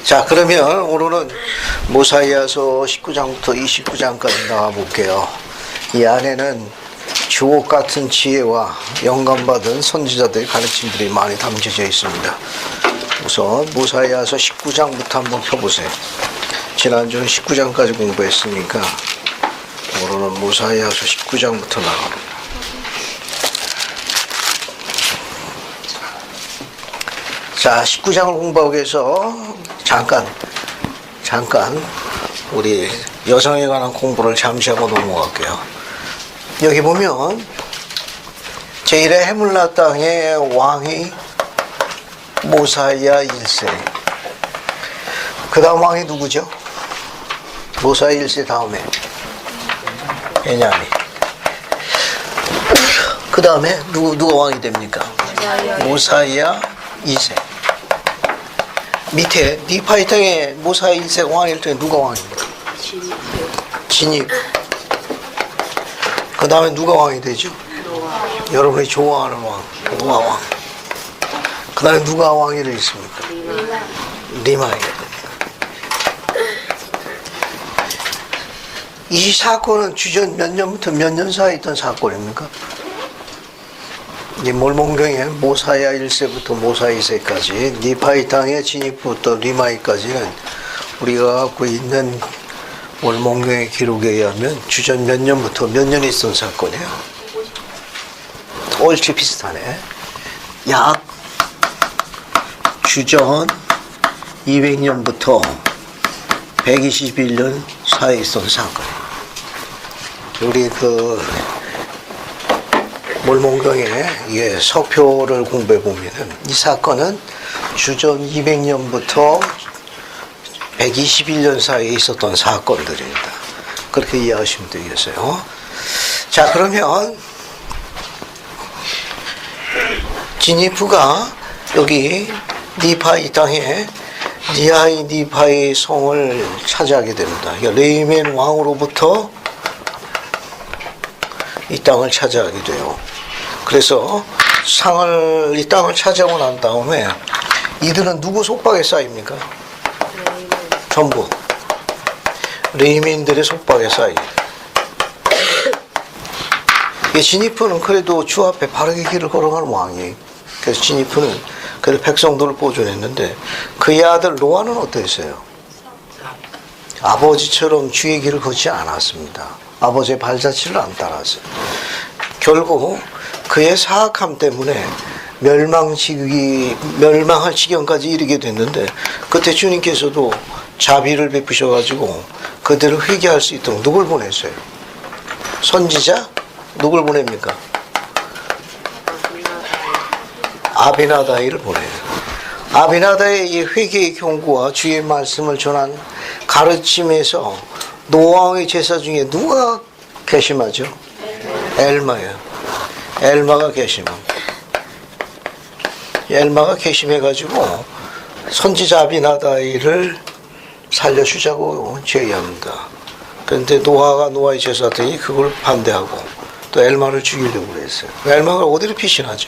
자, 그러면 오늘은 모사이아서 19장부터 29장까지 나와볼게요. 이 안에는 주옥 같은 지혜와 영감받은 선지자들의 가르침들이 많이 담겨져 있습니다. 우선 모사이아서 19장부터 한번 펴보세요. 지난주는 19장까지 공부했으니까 오늘은 모사이아서 19장부터 나갑니다. 자, 19장을 공부하기 위해서 잠깐 우리 여성에 관한 공부를 잠시 하고 넘어갈게요. 여기 보면 제1의 해물라 땅의 왕이 모사이아 1세. 그 다음 왕이 누구죠? 모사이아 1세 다음에 베냐민. 그 다음에 누가 왕이 됩니까? 모사이아 2세. 밑에 니파이 땅에 모사이아 1세가 왕일 때 누가 왕입니까? 진입. 그 다음에 누가 왕이 되죠? 여러분이 좋아하는 왕, 노아 왕. 그 다음에 누가 왕이 되겠습니까? 리마이가 됩니다. 이 사건은 주전 몇 년부터 몇 년 사이에 있던 사건입니까? 이 몰몬경의 모사이아 1세부터 모사이아 2세까지 니파이 땅의 진입부터 리마이까지는 우리가 갖고 있는 몰몬경의 기록에 의하면 주전 몇 년부터 몇 년이 있던 사건이에요. 옳지 비슷하네. 약 주전 200년부터 121년 사이에 있던 사건이에요. 우리 몰몬경의 서표를 공부해 보면은 이 사건은 주전 200년부터 121년 사이에 있었던 사건들입니다. 그렇게 이해하시면 되겠어요. 자, 그러면 지니프가 여기 니파이 땅에 니파이 성을 차지하게 됩니다. 레이멘 왕으로부터 이 땅을 차지하게 돼요. 그래서 이 땅을 차지하고 난 다음에 이들은 누구 속박에 쌓입니까? 전부 레이민들의 속박에 쌓이. 지니프는 그래도 주 앞에 바르게 길을 걸어가는 왕이에요. 그래서 지니프는 그래도 백성들을 보존했는데 그의 아들 노아는 어땠어요? 아버지처럼 주의 길을 걷지 않았습니다. 아버지의 발자취를 안 따랐어요. 결국 그의 사악함 때문에 멸망할 지경까지 이르게 됐는데 그때 주님께서도 자비를 베푸셔가지고 그들을 회개할 수 있도록 누굴 보냈어요? 선지자? 누굴 보냅니까? 아비나다이를 보내요. 아비나다의 이 회개의 경고와 주의 말씀을 전한 가르침에서 노아의 제사 중에 누가 괘씸하죠? 엘마예요. 엘마가 괘씸합니다. 엘마가 괘씸해가지고 선지자 아비나다이를 살려주자고 제의합니다. 그런데 노아의 제사들이 그걸 반대하고 또 엘마를 죽이려고 그랬어요. 엘마가 어디로 피신하죠?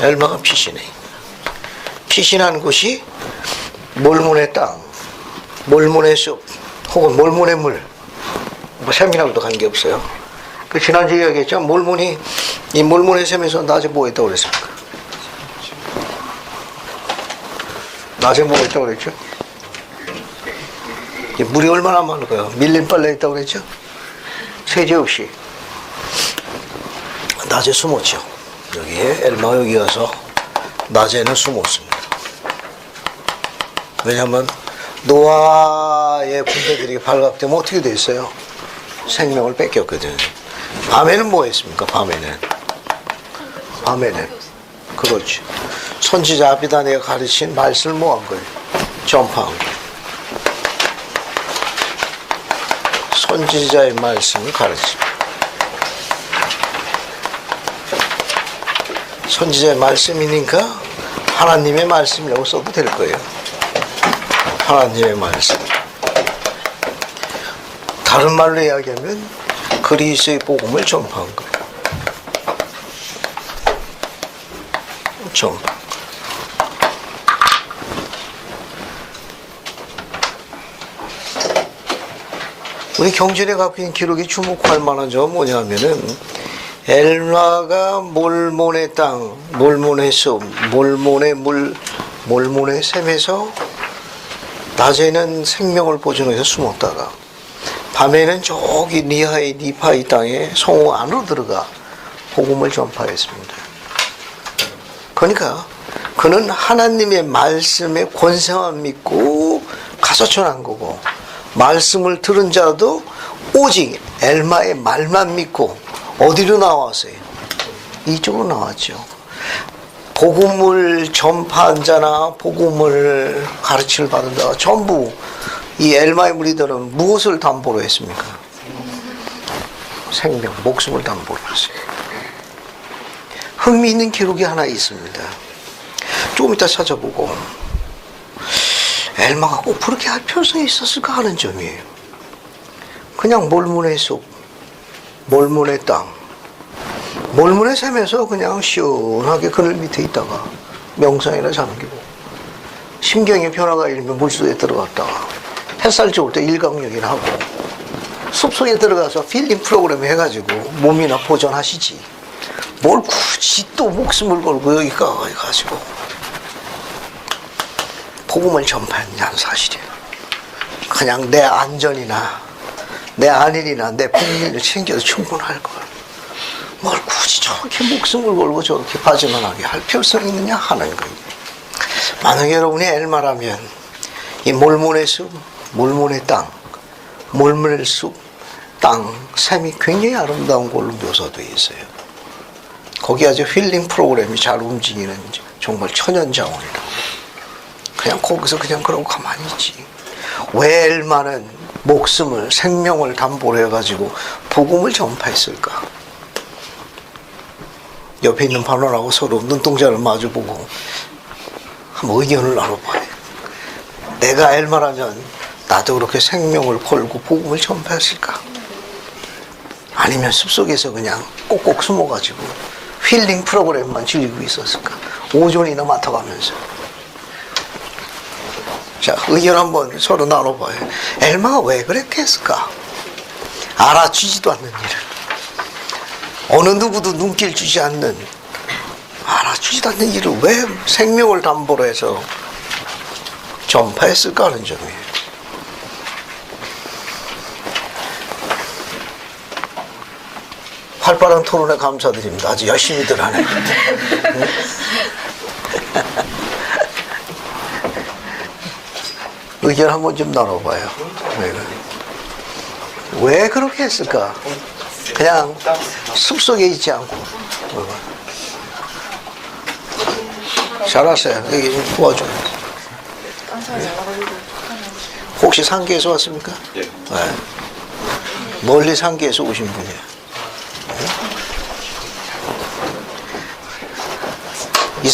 엘마가 피신해. 피신한 곳이 몰몬의 땅, 몰몬의 숲, 혹은 몰몬의 물. 뭐 샘이랑도 관계없어요. 그 지난주 이야기했죠. 이 몰몬의 샘에서 낮에 뭐 했다고 그랬습니까? 낮에 뭐 했다고 그랬죠? 물이 얼마나 많을까요? 밀린 빨래 했다고 그랬죠? 세제 없이 낮에 숨었죠. 여기에 엘마 여기 와서 낮에는 숨었습니다. 왜냐하면 노아의 군대들이 발각되면 어떻게 됐어요? 생명을 뺏겼거든요. 밤에는 뭐 했습니까? 밤에는 그렇죠. 선지자 아비다네가 가르친 말씀을 뭐 한 거예요? 전파한 거예요. 선지자의 말씀을 가르칩니다. 선지자의 말씀이니까 하나님의 말씀이라고 써도 될 거예요. 하나님의 말씀. 다른 말로 이야기하면 그리스도의 복음을 전파한 거예요. 전파. 우리 경전에 갖고 있는 기록이 주목할 만한 점은 뭐냐면은 엘마가 몰몬의 땅, 몰몬의 숲, 몰몬의 물, 몰몬의 샘에서 낮에는 생명을 보존해서 숨었다가 밤에는 저기 니하의 니파이 땅에 성읍 안으로 들어가 복음을 전파했습니다. 그러니까 그는 하나님의 말씀의 권세만 믿고 가서 전한 거고, 말씀을 들은 자도 오직 엘마의 말만 믿고 어디로 나왔어요? 이쪽으로 나왔죠. 복음을 전파한 자나 복음을 가르침을 받은 자가 전부 이 엘마의 무리들은 무엇을 담보로 했습니까? 생명, 목숨을 담보로 했어요. 흥미있는 기록이 하나 있습니다. 조금 이따 찾아보고, 엘마가 꼭 그렇게 할 필요성이 있었을까 하는 점이에요. 그냥 몰몬의 숲, 몰몬의 땅, 몰몬의 샘에서 그냥 시원하게 그늘 밑에 있다가 명상이나 잠기고, 심경의 변화가 일면 물속에 들어갔다가 햇살 좋을 때 일광욕이나 하고, 숲속에 들어가서 필링 프로그램 해가지고 몸이나 보존하시지, 뭘 굳이 또 목숨을 걸고 여기 가가지고 복음을 전파했냐는 사실이에요. 그냥 내 안전이나 내 안일이나 내 국민을 챙겨도 충분할 걸, 뭘 굳이 저렇게 목숨을 걸고 저렇게 빠져나가게 할 필요성이 있느냐 하는 거예요. 만약 여러분이 엘마라면 이 몰몬의 숲, 몰몬의 땅, 몰몬의 숲, 땅, 샘이 굉장히 아름다운 걸로 묘사되어 있어요. 거기 아주 힐링 프로그램이 잘 움직이는 정말 천연자원이라고. 그냥 거기서 그냥 그러고 가만히 있지. 왜 엘마는 목숨을, 생명을 담보로 해가지고 복음을 전파했을까? 옆에 있는 반원하고 서로 눈동자를 마주보고 한번 의견을 나눠봐요. 내가 엘마라면 나도 그렇게 생명을 걸고 복음을 전파했을까? 아니면 숲속에서 그냥 꼭꼭 숨어가지고 힐링 프로그램만 즐기고 있었을까? 오존이나 맡아가면서. 자, 의견 한번 서로 나눠봐요. 엘마가 왜 그렇게 했을까? 알아주지도 않는 일을, 어느 누구도 눈길 주지 않는, 알아주지도 않는 일을 왜 생명을 담보로 해서 전파했을까 하는 점이에요. 활발한 토론에 감사드립니다. 아주 열심히들 하네. 의견 한번 좀 나눠봐요. 왜 그렇게 했을까? 그냥 숲속에 있지 않고. 잘하세요. 여기 좀 도와줘요. 혹시 상계에서 왔습니까? 네. 멀리 상계에서 오신 분이에요. 이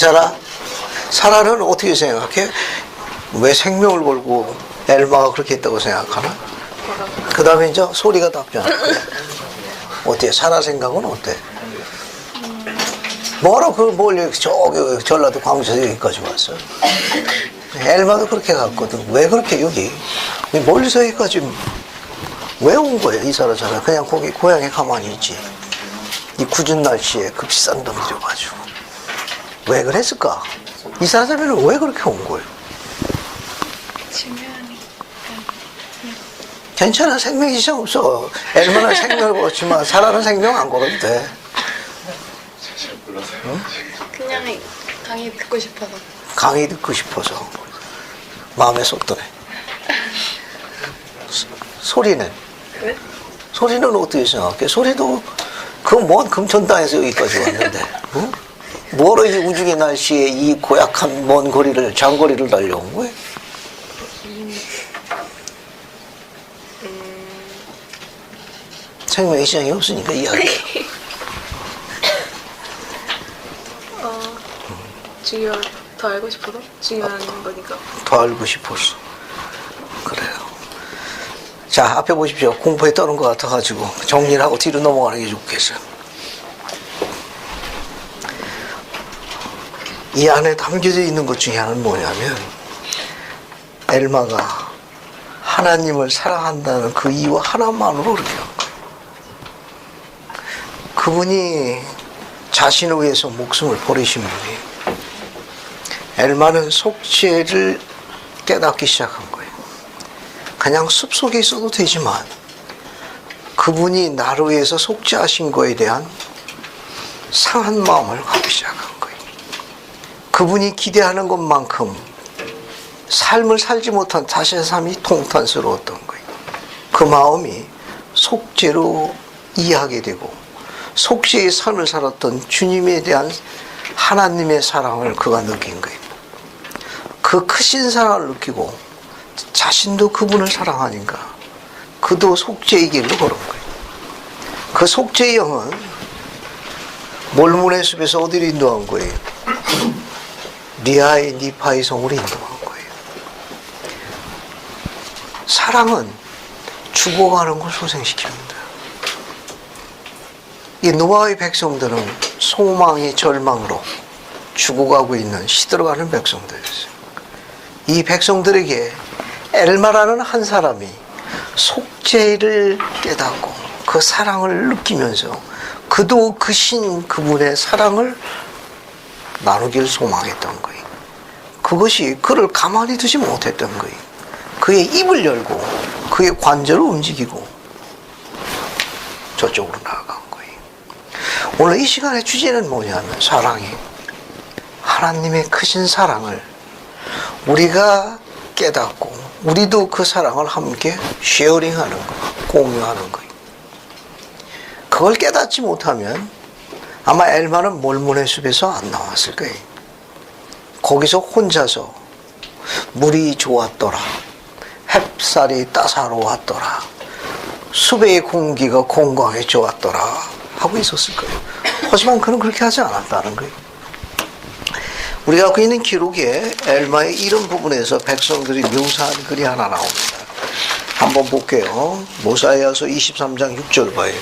사라는 어떻게 생각해? 왜 생명을 걸고 엘마가 그렇게 했다고 생각하나? 그 다음에 이제 소리가 답변. 어때? 사라 생각은 어때? 뭐라고 그 멀리 저기 전라도 광주에서 여기까지 왔어? 엘마도 그렇게 갔거든. 왜 그렇게 여기 멀리서 여기까지 왜 온 거야? 이 사람 그냥 거기 고향에 가만히 있지. 이 굳은 날씨에 그 비싼 돈 들여가지고 왜 그랬을까? 이 사람은 왜 그렇게 온 거예요? 괜찮아, 생명 이상 없어. 엘마는 생명을 걸었지만 사라는 생명 안 걸어도 돼. 응? 그냥 강의 듣고 싶어서. 강의 듣고 싶어서 마음에 쏙 드네. 소리는? 왜? 소리는 어떻게 생각해? 소리도 그 먼 금천 땅에서 여기까지 왔는데, 응? 뭐로 이 우중의 날씨에 이 고약한 먼 거리를, 장거리를 달려온 거예요? 생명의 시장이 없으니까 이야기해요. 더 알고 싶어서? 중요한 거니까. 더 알고 싶었어. 그래요. 자, 앞에 보십시오. 공포에 떠는 것 같아가지고 정리를 하고 뒤로 넘어가는 게 좋겠어요. 이 안에 담겨져 있는 것 중에 하나는 뭐냐면, 엘마가 하나님을 사랑한다는 그 이유 하나만으로 그렇게 한 거예요. 그분이 자신을 위해서 목숨을 버리신 분이에요. 엘마는 속죄를 깨닫기 시작한 거예요. 그냥 숲속에 있어도 되지만 그분이 나를 위해서 속죄하신 거에 대한 상한 마음을 갖기 시작한 거예요. 그분이 기대하는 것만큼 삶을 살지 못한 자신의 삶이 통탄스러웠던 거예요. 그 마음이 속죄로 이해하게 되고 속죄의 삶을 살았던 주님에 대한 하나님의 사랑을 그가 느낀 거예요. 그 크신 사랑을 느끼고 자신도 그분을 사랑하니까 그도 속죄의 길로 걸은 거예요. 그 속죄의 영은 몰문의 숲에서 어디를 인도한 거예요? 리아의 니파의 성으로 인도한 거예요. 사랑은 죽어가는 걸 소생시킵니다. 이 노아의 백성들은 소망의 절망으로 죽어가고 있는 시들어가는 백성들이었어요. 이 백성들에게 엘마라는 한 사람이 속죄를 깨닫고 그 사랑을 느끼면서 그도 그신 그분의 사랑을 나누길 소망했던 거예요. 그것이 그를 가만히 두지 못했던 거예요. 그의 입을 열고 그의 관절을 움직이고 저쪽으로 나아간 거예요. 오늘 이 시간의 주제는 뭐냐면 사랑이에요. 하나님의 크신 사랑을 우리가 깨닫고 우리도 그 사랑을 함께 쉐어링하는 거, 공유하는 거예요. 그걸 깨닫지 못하면 아마 엘마는 몰문의 숲에서 안 나왔을 거예요. 거기서 혼자서 물이 좋았더라, 햇살이 따사로웠더라, 숲의 공기가 건강에 좋았더라 하고 있었을 거예요. 하지만 그는 그렇게 하지 않았다는 거예요. 우리가 갖고 있는 기록에 엘마의 이런 부분에서 백성들이 묘사한 글이 하나 나옵니다. 한번 볼게요. 모사이아서 23장 6절 봐요.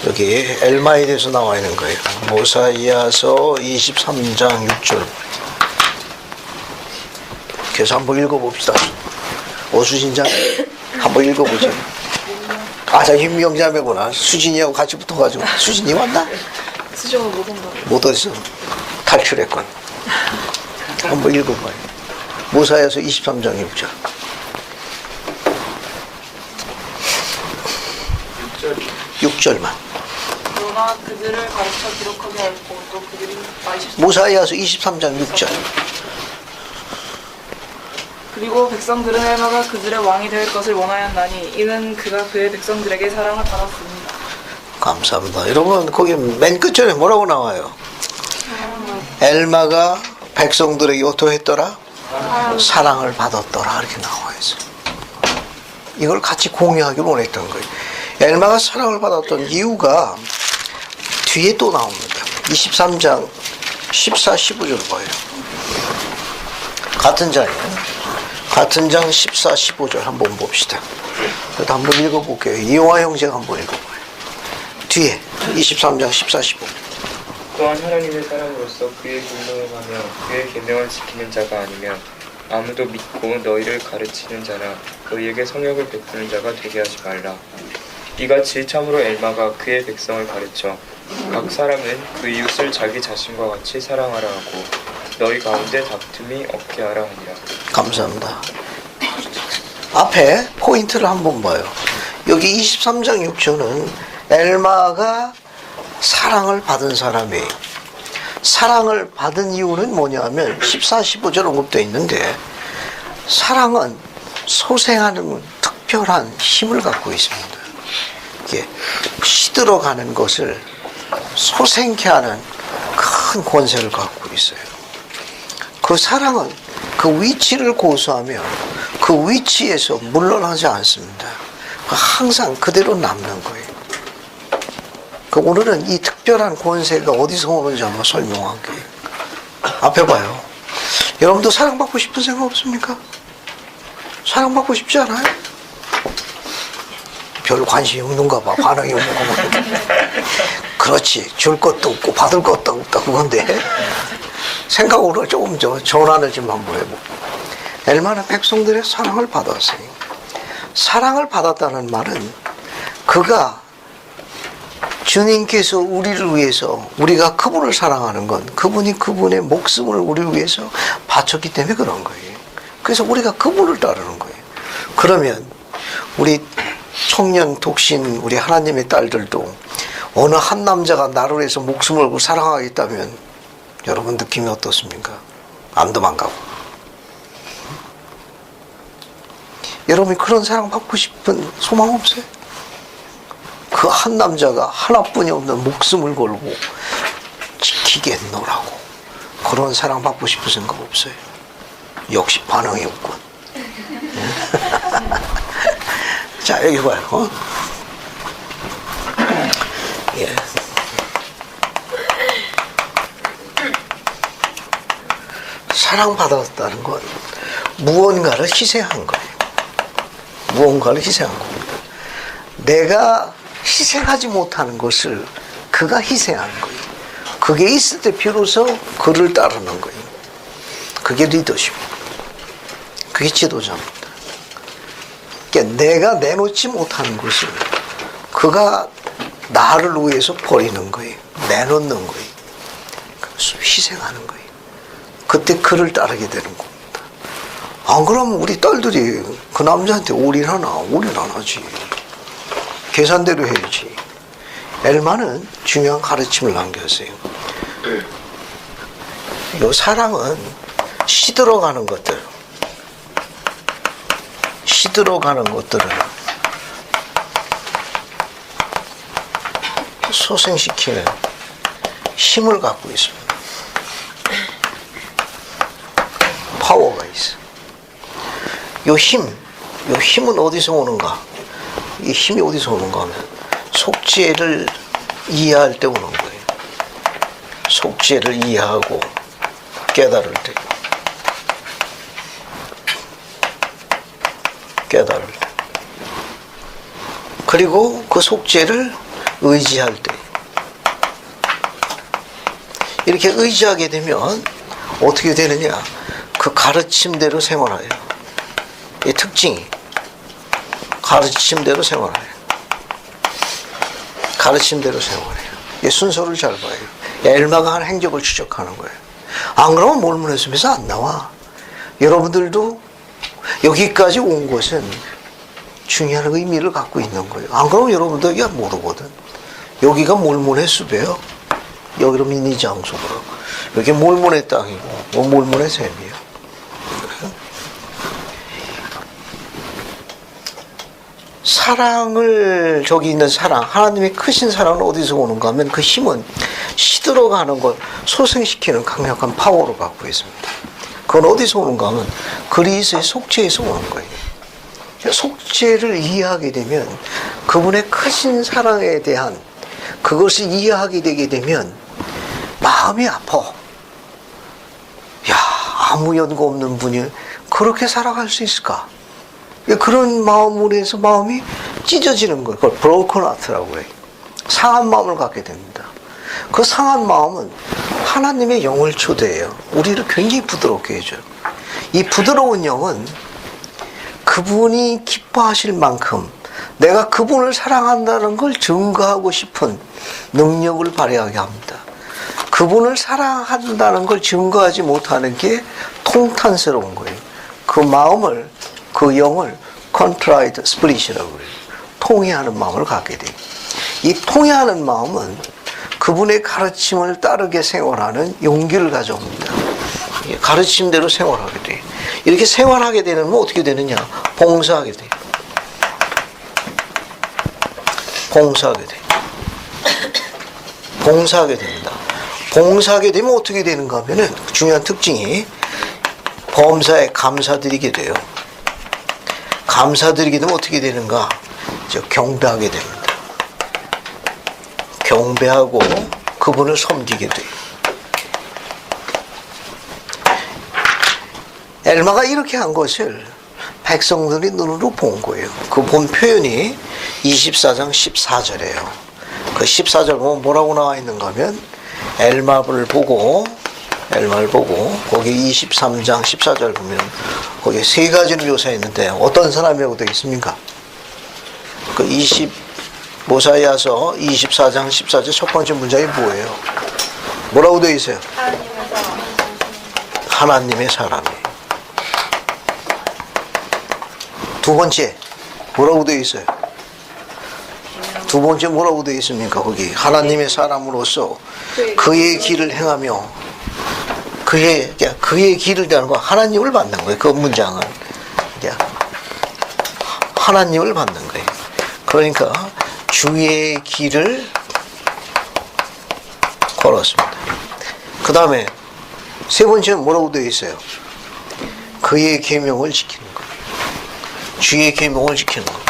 여기 엘마에 대해서 나와 있는 거예요. 모사이아서 23장 6절. 그래서 한번 읽어봅시다. 오수진장 한번 읽어보죠. 아, 자, 윤명자매구나. 수진이하고 같이 붙어가지고. 수진이 왔나? 수정을 못 온다. 못 왔어. 탈출했건. 한번 읽어봐요. 모사이아서 23장 6절. 6절만. 너나 그들을 가르쳐 기록하게 하였고 또 그들이 모사이아서 23장 6절. 그리고 백성들은 엘마가 그들의 왕이 될 것을 원하였나니 이는 그가 그의 백성들에게 사랑을 받았습니다. 감사합니다. 여러분 거기 맨 끝절에 뭐라고 나와요? 엘마가 백성들에게 어떠했더라? 사랑을 받았더라 이렇게 나와 있어요. 이걸 같이 공유하기 원했던 거예요. 엘마가 사랑을 받았던 이유가 뒤에 또 나옵니다. 23장 14, 15절 봐요. 같은 장이에요. 같은 장 14, 15절 한번 봅시다. 그래도 한번 읽어볼게요. 이용화 형제가 한번 읽어봐요. 뒤에 23장 14, 15. 또한 하나님의 사람으로서 그의 분노하며 그의 계명을 지키는 자가 아니면 아무도 믿고 너희를 가르치는 자나 너희에게 성역을 베푸는 자가 되게 하지 말라. 이같이 참으로 엘마가 그의 백성을 가르쳐 각 사람은 그 이웃을 자기 자신과 같이 사랑하라 하고 너희 가운데 다툼이 없게 하라 하니라. 감사합니다. 앞에 포인트를 한번 봐요. 여기 23장 6절은 엘마가 사랑을 받은 사람이에요. 사랑을 받은 이유는 뭐냐면 14, 15절 언급되어 있는데 사랑은 소생하는 특별한 힘을 갖고 있습니다. 이게 시들어가는 것을 소생케 하는 큰 권세를 갖고 있어요. 그 사랑은 그 위치를 고수하며 그 위치에서 물러나지 않습니다. 항상 그대로 남는 거예요. 오늘은 이 특별한 권세가 어디서 오는지 한번 설명할게요. 앞에 봐요. 여러분도 사랑받고 싶은 생각 없습니까? 사랑받고 싶지 않아요? 별 관심이 없는가 봐. 반응이 없는가 봐. 그렇지. 줄 것도 없고 받을 것도 없다. 그건데 생각으로 조금 전환을 좀 한번 해보고. 엘마는 백성들의 사랑을 받았어요. 사랑을 받았다는 말은 그가 주님께서 우리를 위해서 우리가 그분을 사랑하는 건 그분이 그분의 목숨을 우리를 위해서 바쳤기 때문에 그런 거예요. 그래서 우리가 그분을 따르는 거예요. 그러면 우리 청년 독신 우리 하나님의 딸들도 어느 한 남자가 나를 위해서 목숨을 걸고 사랑하겠다면 여러분 느낌이 어떻습니까? 안 도망가고. 여러분이 그런 사랑 받고 싶은 소망 없어요? 그 한 남자가 하나뿐이 없는 목숨을 걸고 지키겠노라고 그런 사랑 받고 싶은 생각 없어요? 역시 반응이 없군. 자, 여기 봐요. 예. 사랑받았다는 건 무언가를 희생한 거예요. 무언가를 희생한 겁니다. 내가 희생하지 못하는 것을 그가 희생하는 거예요. 그게 있을 때 비로소 그를 따르는 거예요. 그게 리더십입니다. 그게 지도자입니다. 그러니까 내가 내놓지 못하는 것을 그가 나를 위해서 버리는 거예요. 내놓는 거예요. 희생하는 거예요. 그때 그를 따르게 되는 겁니다. 안 그러면 우리 딸들이 그 남자한테 올인하나? 올인 안 하지. 계산대로 해야지. 엘마는 중요한 가르침을 남겼어요. 이 사랑은 시들어가는 것들, 시들어가는 것들을 소생시키는 힘을 갖고 있습니다. 파워가 있어. 이 힘은 어디서 오는가? 이 힘이 어디서 오는가 하면 속죄를 이해할 때 오는 거예요. 속죄를 이해하고 깨달을 때. 깨달을 때. 그리고 그 속죄를 의지할 때. 이렇게 의지하게 되면 어떻게 되느냐? 그 가르침대로 생활해요. 이 특징이 가르침대로 생활해요. 가르침대로 생활해요. 이 순서를 잘 봐요. 엘마가 한 행적을 추적하는 거예요. 안 그러면 몰문했으면서 안 나와. 여러분들도 여기까지 온 것은 중요한 의미를 갖고 있는 거예요. 안 그러면 여러분들 여기가 모르거든. 여기가 몰문의 숲이에요. 여기로 미니 장소로. 여기 몰문의 땅이고 몰문의 샘이에요. 사랑을, 저기 있는 사랑, 하나님의 크신 사랑은 어디서 오는가 하면 그 힘은 시들어가는 걸 소생시키는 강력한 파워를 갖고 있습니다. 그건 어디서 오는가 하면 그리스의 속죄에서 오는 거예요. 속죄를 이해하게 되면 그분의 크신 사랑에 대한 그것을 이해하게 되게 되면 마음이 아파. 야, 아무 연고 없는 분이 그렇게 살아갈 수 있을까? 그런 마음으로 해서 마음이 찢어지는 거예요. 그걸 broken heart라고 해요. 상한 마음을 갖게 됩니다. 그 상한 마음은 하나님의 영을 초대해요. 우리를 굉장히 부드럽게 해줘요. 이 부드러운 영은 그분이 기뻐하실 만큼 내가 그분을 사랑한다는 걸 증거하고 싶은 능력을 발휘하게 합니다. 그분을 사랑한다는 걸 증거하지 못하는 게 통탄스러운 거예요. 그 마음을, 그 영을 contrite spirit이라고 해요. 통회하는 마음을 갖게 돼요. 이 통회하는 마음은 그분의 가르침을 따르게 생활하는 용기를 가져옵니다. 가르침대로 생활하게 돼요. 이렇게 생활하게 되면 어떻게 되느냐? 봉사하게 돼요. 봉사하게 돼요. 봉사하게 됩니다. 봉사하게 되면 어떻게 되는가 하면은 중요한 특징이 범사에 감사드리게 돼요. 감사드리게 되면 어떻게 되는가? 경배하게 됩니다. 경배하고 그분을 섬기게 돼요. 엘마가 이렇게 한 것을 백성들이 눈으로 본 거예요. 그 본 표현이 24장 14절이에요. 그 14절 보면 뭐라고 나와 있는가 하면 엘마를 보고 엘마를 보고 거기 23장 14절 보면 거기에 세 가지를 묘사했는데 어떤 사람이라고 되어 있습니까? 그 모사이아서 24장 14절 첫 번째 문장이 뭐예요? 뭐라고 되어 있어요? 하나님의 사람이. 두 번째 뭐라고 되어 있어요? 두 번째 뭐라고 되어 있습니까? 거기 하나님의 사람으로서 그의 길을 행하며 그의 길을 대하는 거 하나님을 받는 거예요. 그 문장은 하나님을 받는 거예요. 그러니까 주의 길을 걸었습니다. 그 다음에 세 번째는 뭐라고 되어 있어요? 그의 계명을 지키는 거예요. 주의 계명을 지키는 거예요.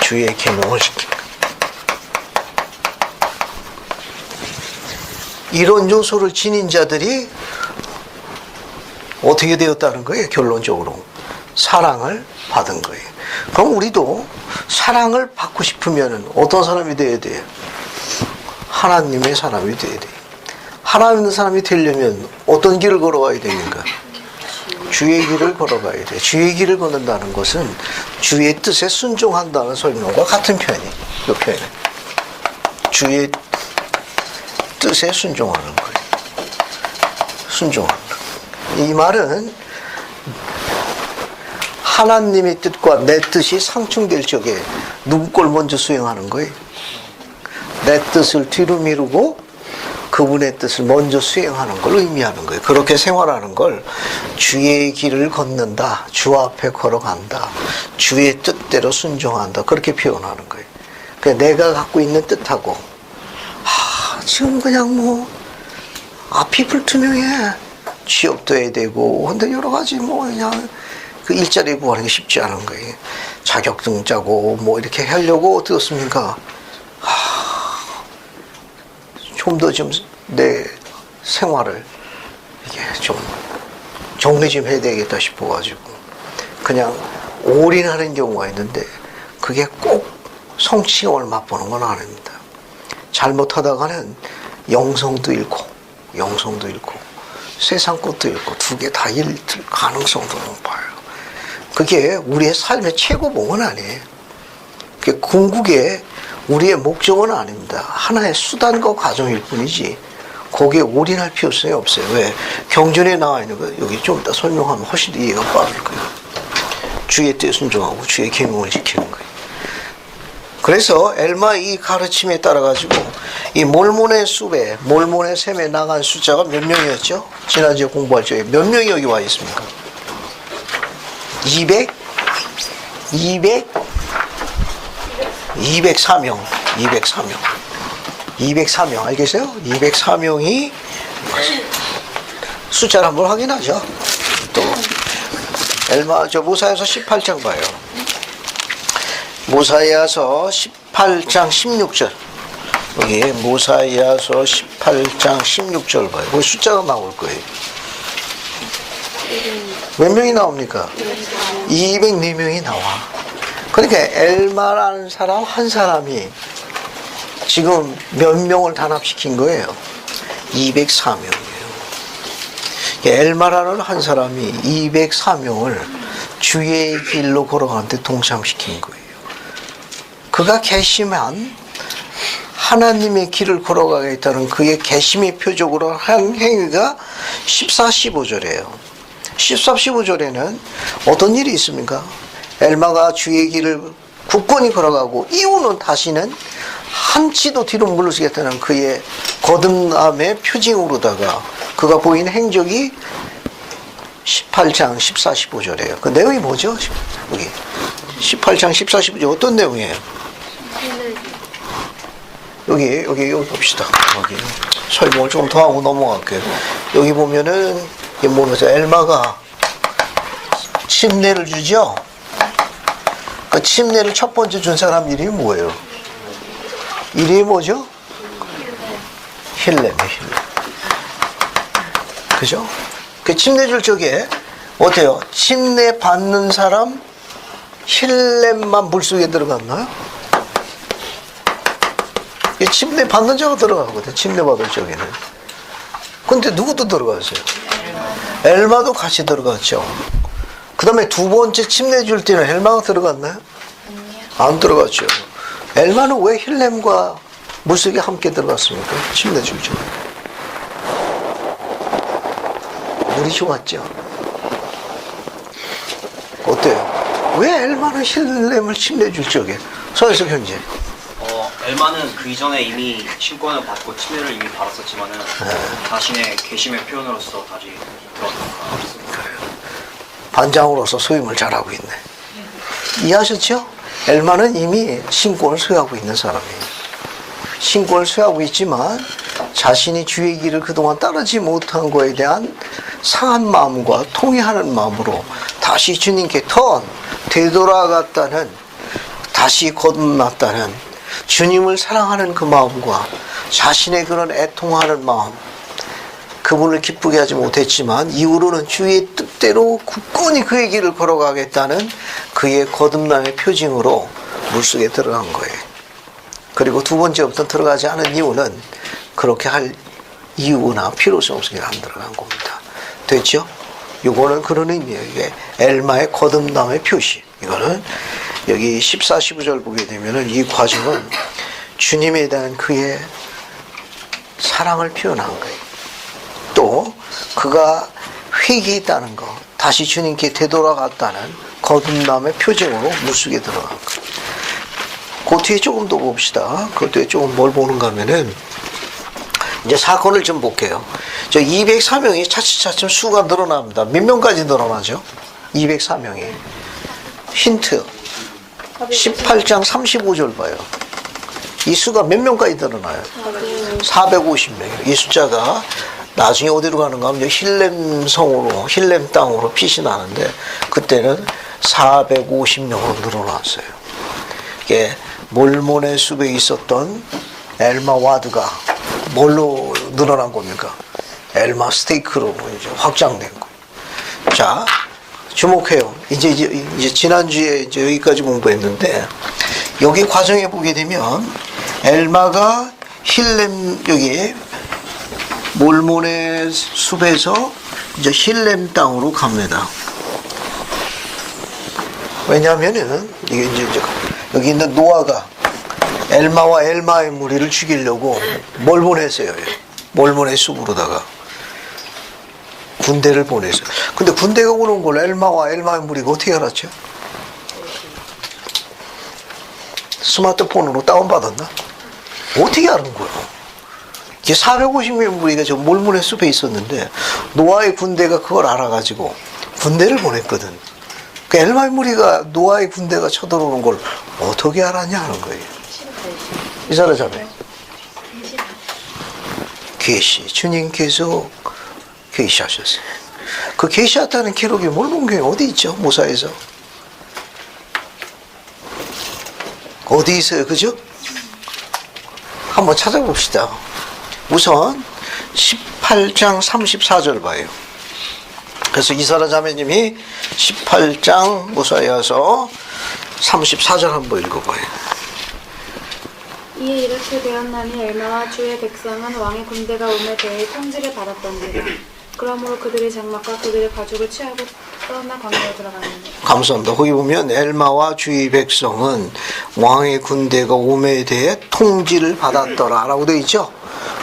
주의 계명을 지키는 거예요. 이런 요소를 지닌 자들이 어떻게 되었다는 거예요? 결론적으로 사랑을 받은 거예요. 그럼 우리도 사랑을 받고 싶으면 어떤 사람이 되어야 돼요? 하나님의 사람이 되어야 돼요. 하나님의 사람이 되려면 어떤 길을 걸어가야 됩니까? 주의 길을 걸어가야 돼요. 주의 길을 걷는다는 것은 주의 뜻에 순종한다는 설명과 같은 표현이에요. 이 표현은 주의 뜻에 순종하는 거예요. 순종하는 거예요. 이 말은 하나님의 뜻과 내 뜻이 상충될 적에 누구 걸 먼저 수행하는 거예요? 내 뜻을 뒤로 미루고 그분의 뜻을 먼저 수행하는 걸 의미하는 거예요. 그렇게 생활하는 걸 주의 길을 걷는다, 주 앞에 걸어간다, 주의 뜻대로 순종한다, 그렇게 표현하는 거예요. 그러니까 내가 갖고 있는 뜻하고 지금 그냥 앞이 불투명해. 취업도 해야 되고 근데 여러 가지 그냥 그 일자리 구하는 게 쉽지 않은 거예요. 자격증 짜고 이렇게 하려고 어떻습니까? 좀 더 좀 내 생활을 이게 좀 정리 좀 해야 되겠다 싶어가지고 그냥 올인하는 경우가 있는데 그게 꼭 성취감을 맛보는 건 아닙니다. 잘못하다가는 영성도 잃고 세상 것도 잃고 두 개 다 잃을 가능성도 높아요. 그게 우리의 삶의 최고봉은 아니에요. 그게 궁극의 우리의 목적은 아닙니다. 하나의 수단과 과정일 뿐이지 거기에 올인할 필요성이 없어요. 왜? 경전에 나와 있는 거 여기 좀 이따 설명하면 훨씬 더 이해가 빠를 거예요. 주의 뜻에 순종하고 주의 계명을 지키는 거예요. 그래서 엘마 이 가르침에 따라 가지고 이 몰몬의 숲에 몰몬의 샘에 나간 숫자가 몇 명이었죠? 지난주에 공부할 적에 몇 명이 여기 와 있습니까? 204명 알겠어요? 204명이 숫자를 한번 확인하죠. 또 엘마 모사야서 18장 봐요. 모사야서 18장 16절 여기 모사야서 18장 16절 봐요. 그 숫자가 나올 거예요. 몇 명이 나옵니까? 204명이 나와. 그러니까 엘마라는 사람 한 사람이 지금 몇 명을 단합시킨 거예요? 204명이에요. 엘마라는 한 사람이 204명을 주의 길로 걸어가는데 동참시킨 거예요. 그가 개심한 하나님의 길을 걸어가겠다는 그의 개심의 표적으로 한 행위가 14, 15절이에요. 14, 15절에는 어떤 일이 있습니까? 엘마가 주의 길을 굳건히 걸어가고 이후는 다시는 한치도 뒤로 물러서겠다는 그의 거듭남의 표징으로다가 그가 보인 행적이 18장 14, 15절이에요. 그 내용이 뭐죠? 여기 18장 14, 15절 어떤 내용이에요? 여기 봅시다. 여기 설명을 좀 더 하고 넘어갈게요. 여기 보면은 이게 뭐죠? 엘마가 침례를 주죠. 그 침례를 첫 번째 준 사람 이름이 뭐예요? 이름이 뭐죠? 힐렘이에요. 그죠? 그 침례 줄 적에 어때요? 침례 받는 사람 힐렘만 물속에 들어갔나요? 침례 받는 자가 들어가거든. 침례 받을 적에는. 근데 누구도 들어갔어요? 엘마도 같이 들어갔죠. 그 다음에 두 번째 침 내줄 때는 엘마가 들어갔나요? 안 들어갔죠. 엘마는 왜 힐렘과 물속에 함께 들어갔습니까? 침 내줄 때. 물이 좋았죠. 어때요? 왜 엘마는 힐렘을 침 내줄 적에? 서해석 형제. 엘마는 그 이전에 이미 신권을 받고 침례를 이미 받았었지만은 자신의 계심의 표현으로서 다시 들어왔던 것 같습니다. 반장으로서 소임을 잘하고 있네. 이해하셨죠? 엘마는 이미 신권을 소유하고 있는 사람이에요. 신권을 소유하고 있지만 자신이 주의 길을 그동안 따르지 못한 거에 대한 상한 마음과 통회하는 마음으로 다시 주님께 되돌아갔다는, 다시 거듭났다는 주님을 사랑하는 그 마음과 자신의 그런 애통하는 마음, 그분을 기쁘게 하지 못했지만 이후로는 주의 뜻대로 굳건히 그의 길을 걸어가겠다는 그의 거듭남의 표징으로 물속에 들어간 거예요. 그리고 두 번째부터 들어가지 않은 이유는 그렇게 할 이유나 필요성 없으니까 안 들어간 겁니다. 됐죠? 이거는 그런 의미예요. 이게 엘마의 거듭남의 표시. 이거는 여기 14, 15절 보게 되면은 이 과정은 주님에 대한 그의 사랑을 표현한 거예요. 또 그가 회개했다는 거, 다시 주님께 되돌아갔다는 거듭남의 표징으로 물속에 들어간 거예요. 그 뒤에 조금 더 봅시다. 그 뒤에 조금 뭘 보는가 하면은 이제 사건을 좀 볼게요. 저 204명이 차츰차츰 수가 늘어납니다. 몇 명까지 늘어나죠? 204명이. 힌트. 18장 35절 봐요. 이 수가 몇 명까지 늘어나요? 450명. 이 숫자가 나중에 어디로 가는가 하면 힐렘 성으로, 힐렘 땅으로 빛이 나는데 그때는 450명으로 늘어났어요. 이게 몰몬의 숲에 있었던 엘마 와드가 뭘로 늘어난 겁니까? 엘마 스테이크로 이제 확장된 거. 자, 주목해요. 이제 지난주에 이제 여기까지 공부했는데 여기 과정에 보게 되면 엘마가 힐렘 여기 몰몬의 숲에서 이제 힐렘 땅으로 갑니다. 왜냐하면은 이게 이제 여기 있는 노아가 엘마와 엘마의 무리를 죽이려고 뭘 보냈어요? 몰몬의 숲으로다가 군대를 보냈어요. 근데 군대가 오는 걸 엘마와 엘마의 무리가 어떻게 알았죠? 스마트폰으로 다운받았나? 어떻게 아는 거예요? 이게 450명 무리가 저 몰몬의 숲에 있었는데 노아의 군대가 그걸 알아가지고 군대를 보냈거든. 그 엘마의 무리가 노아의 군대가 쳐들어오는 걸 어떻게 알았냐 하는 거예요. 이 사람 자매. 계시. 주님께서 계시하셨어요. 그 계시했다는 기록이 몰몬교회 어디 있죠? 모사에서. 어디 있어요? 그죠? 한번 찾아봅시다. 우선 18장 34절 봐요. 그래서 이사라 자매님이 18장 모사에서 34절 한번 읽어봐요. 이에 이렇게 되었나니 엘마와 주의 백성은 왕의 군대가 오매 대해 통지를 받았던지라. 그러므로 그들의 장막과 그들의 가죽을 취하고 떠나 광야로 들어갔는데. 감사합니다. 거기 보면 엘마와 주의 백성은 왕의 군대가 오매에 대해 통지를 받았더라 라고 되어 있죠.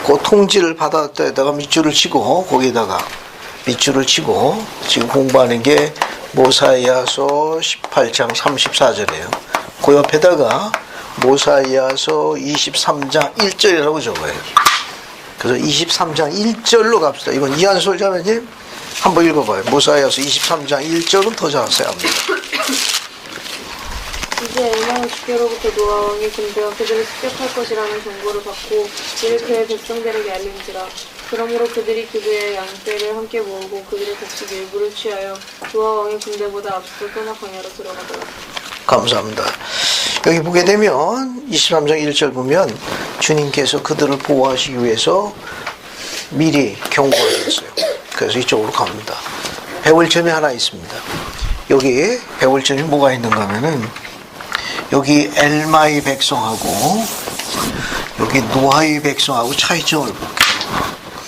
그 통지를 받았다에다가 밑줄을 치고 거기에다가 밑줄을 치고 지금 공부하는 게 모사이아서 18장 34절이에요. 그 옆에다가 모사이아서 23장 1절이라고 적어요. 그래서 23장 1절로 갑시다. 이건 이한솔 자매님 한번 읽어봐요. 모사이아서 23장 1절은 더 자세히 합니다. 이제 엘마의 주께로부터 노아 왕의 군대가 그들을 습격할 것이라는 정보를 받고 이를 그의 백성들에게 알린지라. 그러므로 그들이 그들의 양떼를 함께 모으고 그들의 곡식 일부를 취하여 노아 왕의 군대보다 앞서 떠나 광야로 들어가더라. 감사합니다. 여기 보게 되면 23장 1절 보면 주님께서 그들을 보호하시기 위해서 미리 경고하셨어요. 그래서 이쪽으로 갑니다. 배울 점이 하나 있습니다. 여기 배울 점이 뭐가 있는가 하면은 여기 엘마의 백성하고 여기 노아의 백성하고 차이점을 볼게요.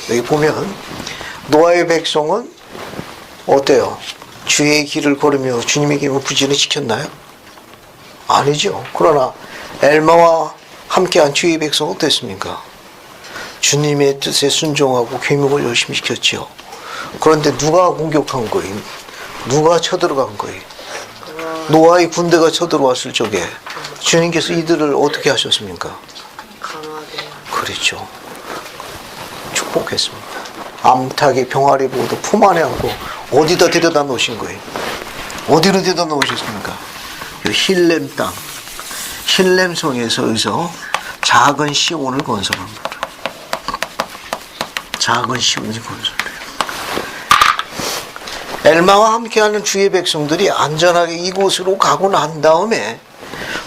여기 보면 노아의 백성은 어때요? 주의 길을 걸으며 주님의 계명을 부지런히 지켰나요? 아니죠. 그러나 엘마와 함께한 주의 백성은 어땠습니까? 주님의 뜻에 순종하고 계명을 열심히 지켰죠. 그런데 누가 공격한 거예요? 누가 쳐들어간 거예요? 노아의 군대가 쳐들어왔을 적에 주님께서 이들을 어떻게 하셨습니까? 그렇죠. 축복했습니다. 암탉의 병아리 보고도 품 안에 안고 어디다 데려다 놓으신 거예요? 어디로 데려다 놓으셨습니까? 힐렘 땅, 힐렘성에서 작은 시온을 건설합니다. 작은 시온을 건설해요. 엘마와 함께하는 주의 백성들이 안전하게 이곳으로 가고 난 다음에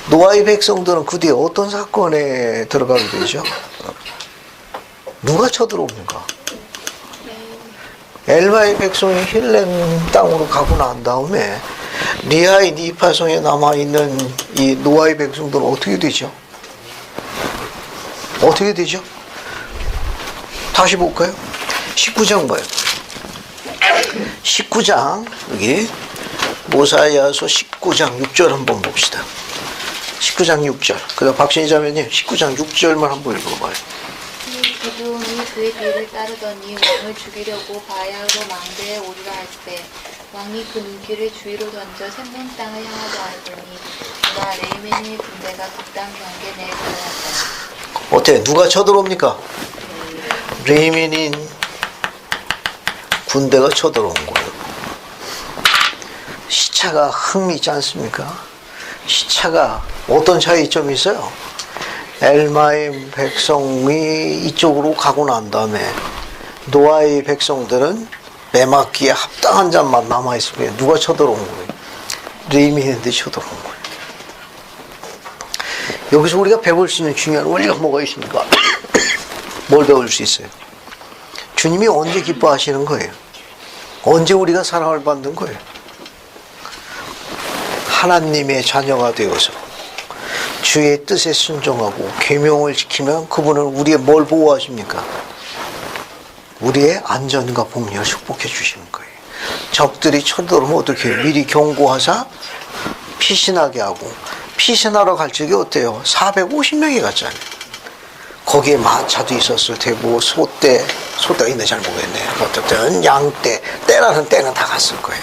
노아의 백성들은 그 뒤에 어떤 사건에 들어가게 되죠? 누가 쳐들어옵니까? 엘마의 백성이 힐렘 땅으로 가고 난 다음에 리아의 니파성에 남아있는 이 노아의 백성들은 어떻게 되죠? 어떻게 되죠? 다시 볼까요? 19장 봐요. 19장 여기 모사야서 19장 6절 한번 봅시다. 19장 6절. 그다음 박신희 자매님 19장 6절만 한번 읽어봐요. 기드온이 그의 뒤를 따르더니 왕을 죽이려고 바야흐로 망대에 오르라 할 때 왕이 그 눈길을 주위로 던져 샘몬 땅을 향하려 하더니 그가 레이멘의 군대가 그 땅 경계 내에 들어왔다. 어때? 누가 쳐들어옵니까? 레이멘인 군대가 쳐들어온 거예요. 시차가 흥미있지 않습니까? 시차가 어떤 차이점이 있어요? 엘마의 백성이 이쪽으로 가고 난 다음에 노아의 백성들은 매맞기에 합당한 자만 남아있으면 누가 쳐들어온 거예요? 레이멘인데 쳐들어온 거예요. 여기서 우리가 배울 수 있는 중요한 원리가 뭐가 있습니까? 뭘 배울 수 있어요? 주님이 언제 기뻐하시는 거예요? 언제 우리가 사랑을 받는 거예요? 하나님의 자녀가 되어서 주의 뜻에 순종하고 계명을 지키면 그분은 우리의 뭘 보호하십니까? 우리의 안전과 복리를 축복해 주시는 거예요. 적들이 쳐들어오면 어떻게 해요? 미리 경고하사 피신하게 하고, 피신하러 갈 적이 어때요? 450명이 갔잖아요. 거기에 마차도 있었을 테고 소떼가 있는지 잘 모르겠네. 어쨌든 양떼, 떼라는 떼는 다 갔을 거예요.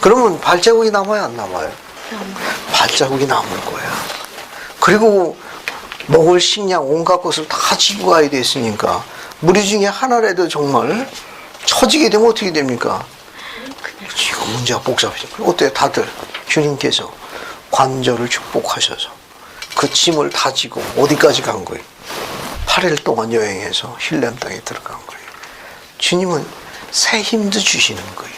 그러면 발자국이 남아요, 안 남아요? 발자국이 남을 거야. 그리고 먹을 식량 온갖 것을 다 지고 가야 됐으니까 무리 중에 하나라도 정말 처지게 되면 어떻게 됩니까? 이거 문제가 복잡해져. 어때요? 다들 주님께서 관절을 축복하셔서 그 짐을 다 지고 어디까지 간 거예요? 8일 동안 여행해서 힐렘 땅에 들어간 거예요. 주님은 새 힘도 주시는 거예요.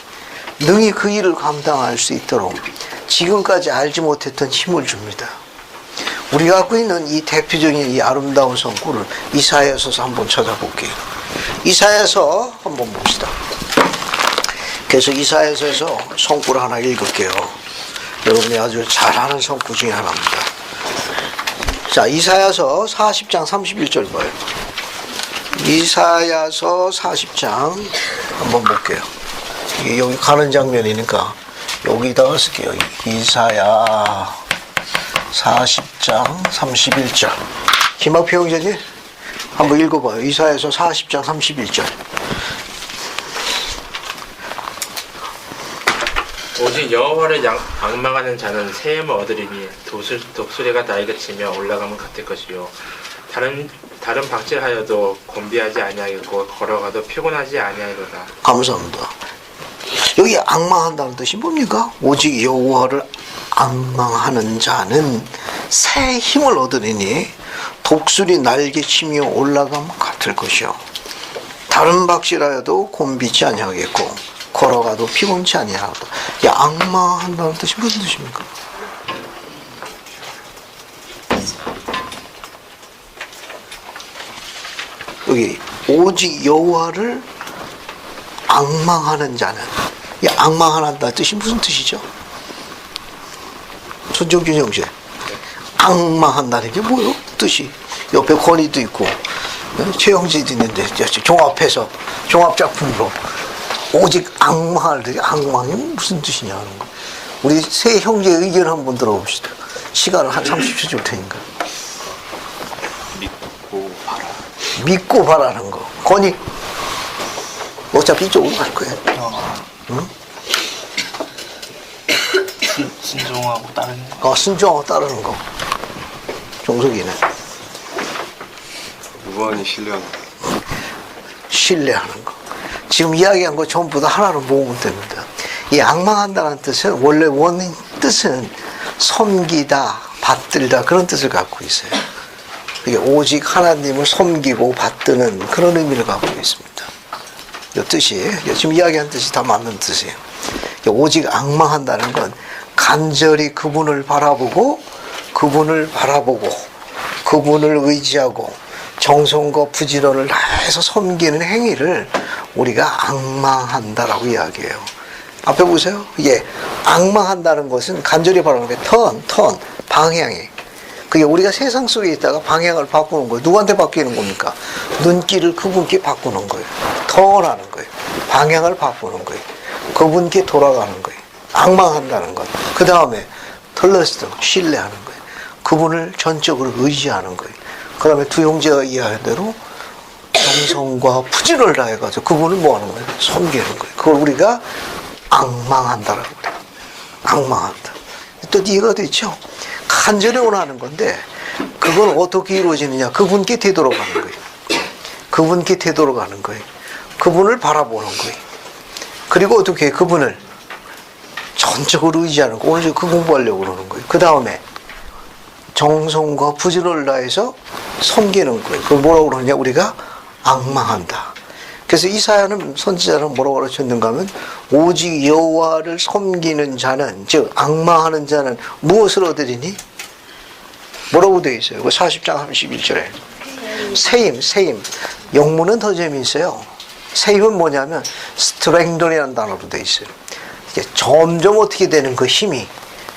능히 그 일을 감당할 수 있도록 지금까지 알지 못했던 힘을 줍니다. 우리가 갖고 있는 이 대표적인 이 아름다운 성구를 이사야서에서 한번 찾아볼게요. 이사야서 한번 봅시다. 그래서 이사야서에서 성구를 하나 읽을게요. 여러분이 아주 잘하는 성구 중에 하나입니다. 자, 이사야서 40장 31절 봐요. 이사야서 40장 한번 볼게요. 이게 여기 가는 장면이니까 여기다가 쓸게요. 이사야 40장 31절. 김학표 형제님 한번 읽어봐요. 이사야서 40장 31절. 오직 여호와를 앙망하는 자는 새 힘을 얻으리니 독수리가 날개치며 올라가면 같을 것이요 다른 박질하여도 곤비하지 아니하겠고 걸어가도 피곤하지 아니하리로다. 감사합니다. 여기 앙망한다는 뜻이 뭡니까? 오직 여호와를 앙망하는 자는 새 힘을 얻으리니 독수리 날개치며 올라가면 같을 것이요 다른 박질하여도 곤비치 아니하겠고 걸어가도 피곤치 아니하다. 앙망한다는 뜻이 무슨 뜻입니까? 여기 오직 여호와를 앙망하는 자는, 이 앙망한다는 뜻이 무슨 뜻이죠? 손정균 형제, 앙망한다는 게 뭐예요? 뜻이 옆에 권위도 있고 최영진이 있는데 종합해서 종합작품으로 오직 악망을 들이 악망이 무슨 뜻이냐는 거. 우리 세 형제의 의견 한번 들어봅시다. 시간을 한 30초 줄 테니까. 믿고 바라는 거. 건이 어차피 이쪽으로 갈 거야. 응? 순종하고 따르는 거. 순종하고 따르는 거. 종석이네. 무한히 신뢰하는 거. 신뢰하는 거. 지금 이야기한 거 전부 다 하나로 모으면 됩니다. 이 악망한다는 뜻은 원래 원인 뜻은 섬기다, 받들다 그런 뜻을 갖고 있어요. 이게 오직 하나님을 섬기고 받드는 그런 의미를 갖고 있습니다. 이 뜻이 지금 이야기한 뜻이 다 맞는 뜻이에요. 오직 악망한다는 건 간절히 그분을 바라보고 그분을 의지하고 정성과 부지런을 다해서 섬기는 행위를 우리가 악망한다라고 이야기해요. 앞에 보세요. 이게 악망한다는 것은 간절히 바라는 게 턴, 방향이. 그게 우리가 세상 속에 있다가 방향을 바꾸는 거예요. 누구한테 바뀌는 겁니까? 눈길을 그분께 바꾸는 거예요. 턴하는 거예요. 방향을 바꾸는 거예요. 그분께 돌아가는 거예요. 악망한다는 것. 그 다음에 털러스트, 신뢰하는 거예요. 그분을 전적으로 의지하는 거예요. 그 다음에 두 형제가 이해한 대로 정성과 부지런을 다해가지고 그분을 뭐 하는 거예요? 섬기는 거예요. 그걸 우리가 악망한다라고 그래요. 악망한다. 또 이해가 됐죠? 간절히 원하는 건데 그건 어떻게 이루어지느냐? 그분께 되돌아가는 거예요. 그분께 되돌아가는 거예요. 그분을 바라보는 거예요. 그리고 어떻게 그분을 전적으로 의지하는 거. 오늘 그 공부하려고 그러는 거예요. 그 다음에 정성과 부지런을 다해서 섬기는 거예요. 그걸 뭐라고 그러냐? 우리가 악망한다. 그래서 이사야는 선지자는 뭐라고 가르쳤는가 하면 오직 여호와를 섬기는 자는, 즉 악망하는 자는 무엇을 얻으리니? 뭐라고 되어 있어요? 그 40장 31절에 세임. 영문은 더 재미있어요. 세임은 뭐냐면 스트렝더라는 단어로 되어 있어요. 이게 점점 어떻게 되는 그 힘이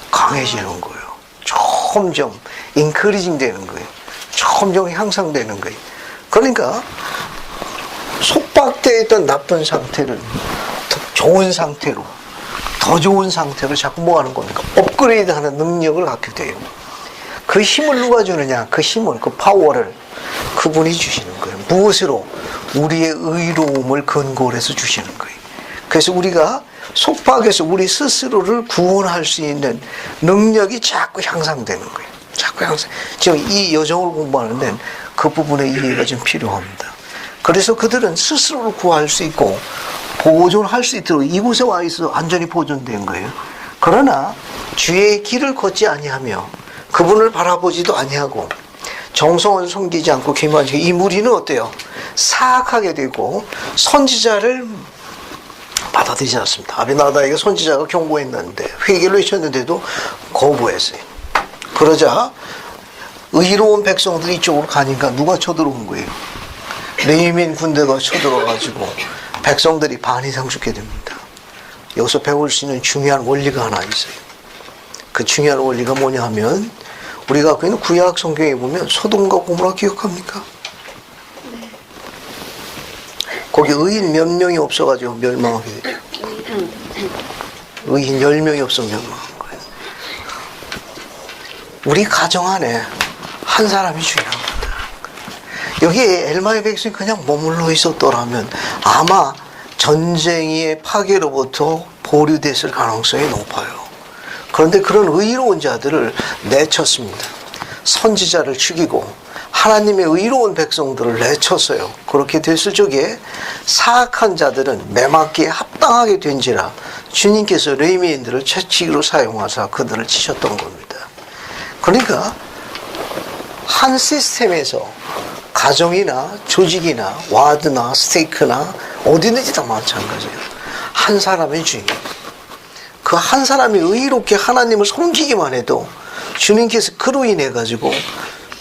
강해지는 거예요. 점점 인크리징 되는 거예요. 점점 향상되는 거예요. 그러니까 속박되어 있던 나쁜 상태를 더 좋은 상태로, 더 좋은 상태로 자꾸 뭐 하는 겁니까? 업그레이드 하는 능력을 갖게 돼요. 그 힘을 누가 주느냐? 그 힘을, 그 파워를 그분이 주시는 거예요. 무엇으로? 우리의 의로움을 근거로 해서 주시는 거예요. 그래서 우리가 속박에서 우리 스스로를 구원할 수 있는 능력이 자꾸 향상되는 거예요. 자꾸 향상. 지금 이 여정을 공부하는 데는 그 부분의 이해가 좀 필요합니다. 그래서 그들은 스스로를 구할 수 있고 보존할 수 있도록 이곳에 와 있어 안전히 보존된 거예요. 그러나 주의 길을 걷지 아니하며 그분을 바라보지도 아니하고 정성을 섬기지 않고 기만하지, 이 무리는 어때요? 사악하게 되고 선지자를 받아들이지 않습니다. 아비나다에게 선지자가 경고했는데 회개를 외쳤는데도 거부했어요. 그러자 의로운 백성들이 이쪽으로 가니까 누가 쳐들어온 거예요? 레이민 군대가 쳐들어가지고 백성들이 반 이상 죽게 됩니다. 여기서 배울 수 있는 중요한 원리가 하나 있어요. 그 중요한 원리가 뭐냐 하면 우리가 갖고 있는 구약 성경에 보면 소돔과 고모라 기억합니까? 네. 거기 의인 몇 명이 없어가지고 멸망하게 되죠. 의인 10명이 없어 멸망한 거예요. 우리 가정 안에 한 사람이 중요한 거예요. 여기에 엘마의 백성이 그냥 머물러 있었더라면 아마 전쟁의 파괴로부터 보류됐을 가능성이 높아요. 그런데 그런 의로운 자들을 내쳤습니다. 선지자를 죽이고 하나님의 의로운 백성들을 내쳤어요. 그렇게 됐을 적에 사악한 자들은 매맞기에 합당하게 된지라 주님께서 레위인들을 채찍으로 사용하사 그들을 치셨던 겁니다. 그러니까 한 시스템에서 가정이나 조직이나 와드나 스테이크나 어디든지 다 마찬가지예요. 한 사람의 주인입니다. 그 한 사람이 의롭게 하나님을 섬기기만 해도 주님께서 그로 인해 가지고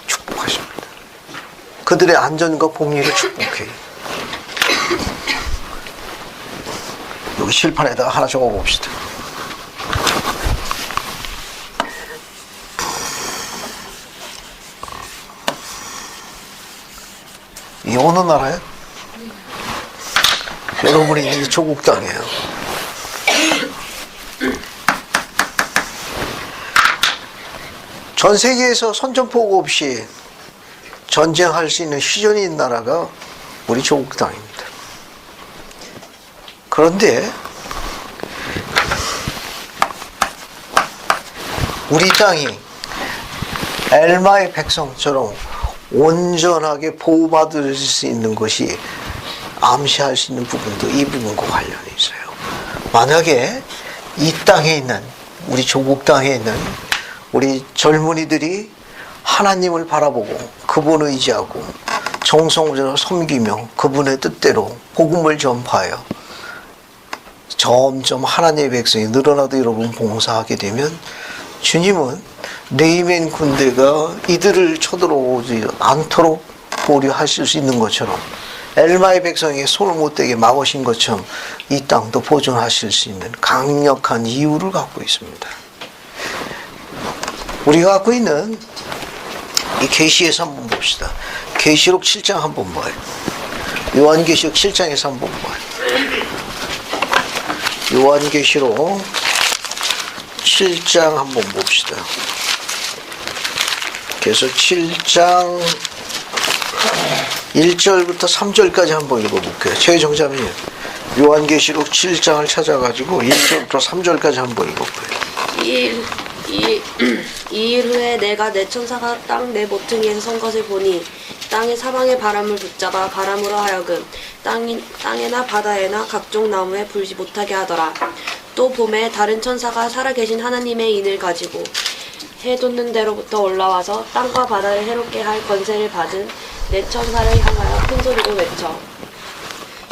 축복하십니다. 그들의 안전과 복리를 축복해요. 여기 칠판에다가 하나 적어 봅시다. 이 어느 나라예요? 여러분이 있는 게 조국 땅이에요. 전 세계에서 선전포고 없이 전쟁할 수 있는 휴전이 있는 나라가 우리 조국 땅입니다. 그런데 우리 땅이 엘마의 백성처럼 온전하게 보호받을 수 있는 것이 암시할 수 있는 부분도 이 부분과 관련이 있어요. 만약에 이 땅에 있는 우리 조국 땅에 있는 우리 젊은이들이 하나님을 바라보고 그분을 의지하고 정성으로 섬기며 그분의 뜻대로 복음을 전파하여 점점 하나님의 백성이 늘어나도 여러분 봉사하게 되면 주님은 레이멘 군대가 이들을 쳐들어오지 않도록 보류하실 수 있는 것처럼 엘마의 백성에게 손을 못 대게 막으신 것처럼 이 땅도 보존하실 수 있는 강력한 이유를 갖고 있습니다. 우리가 갖고 있는 이 계시에서 한번 봅시다. 계시록 7장 한번 봐요. 요한계시록 7장에서 한번 봐요. 요한계시록 7장 한번 봅시다. 그래서 7장 1절부터 3절까지 한번 읽어볼게요. 최정자님 요한계시록 7장을 찾아가지고 1절부터 3절까지 한번 읽어볼게요. 이일 후에 내가 내 천사가 땅 내 모퉁이에서 선 것을 보니 땅의 사방의 바람을 붙잡아 바람으로 하여금 땅에나 바다에나 각종 나무에 불지 못하게 하더라. 또 봄에 다른 천사가 살아계신 하나님의 인을 가지고 해 돋는 데로부터 올라와서 땅과 바다를 해롭게 할 권세를 받은 내 천사를 향하여 큰 소리로 외쳐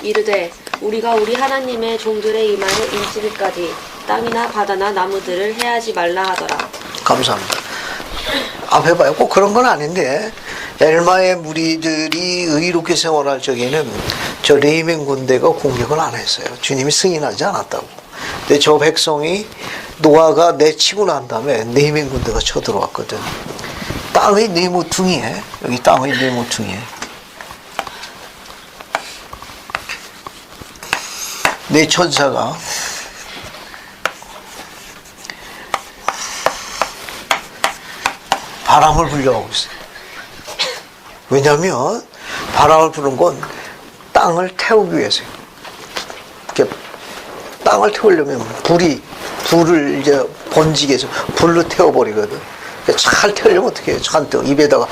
이르되 우리가 우리 하나님의 종들의 이마에 인치기까지 땅이나 바다나 나무들을 해하지 말라 하더라. 감사합니다. 앞에 봐요. 꼭 그런 건 아닌데 엘마의 무리들이 의롭게 생활할 적에는 저 레이멘 군대가 공격을 안 했어요. 주님이 승인하지 않았다고. 근데 저 백성이 노아가 내치고 난 다음에 레이멘 군대가 쳐들어왔거든. 땅의 네 모퉁이에 여기 땅의 네 모퉁이에 네 천사가 바람을 불려오고 있어요. 왜냐하면 바람을 부는 건 땅을 태우기 위해서요. 이렇게 땅을 태우려면 불을 이제 번지게 해서 불로 태워버리거든. 잘 태우려면 어떻게 해요? 잔뜩 입에다가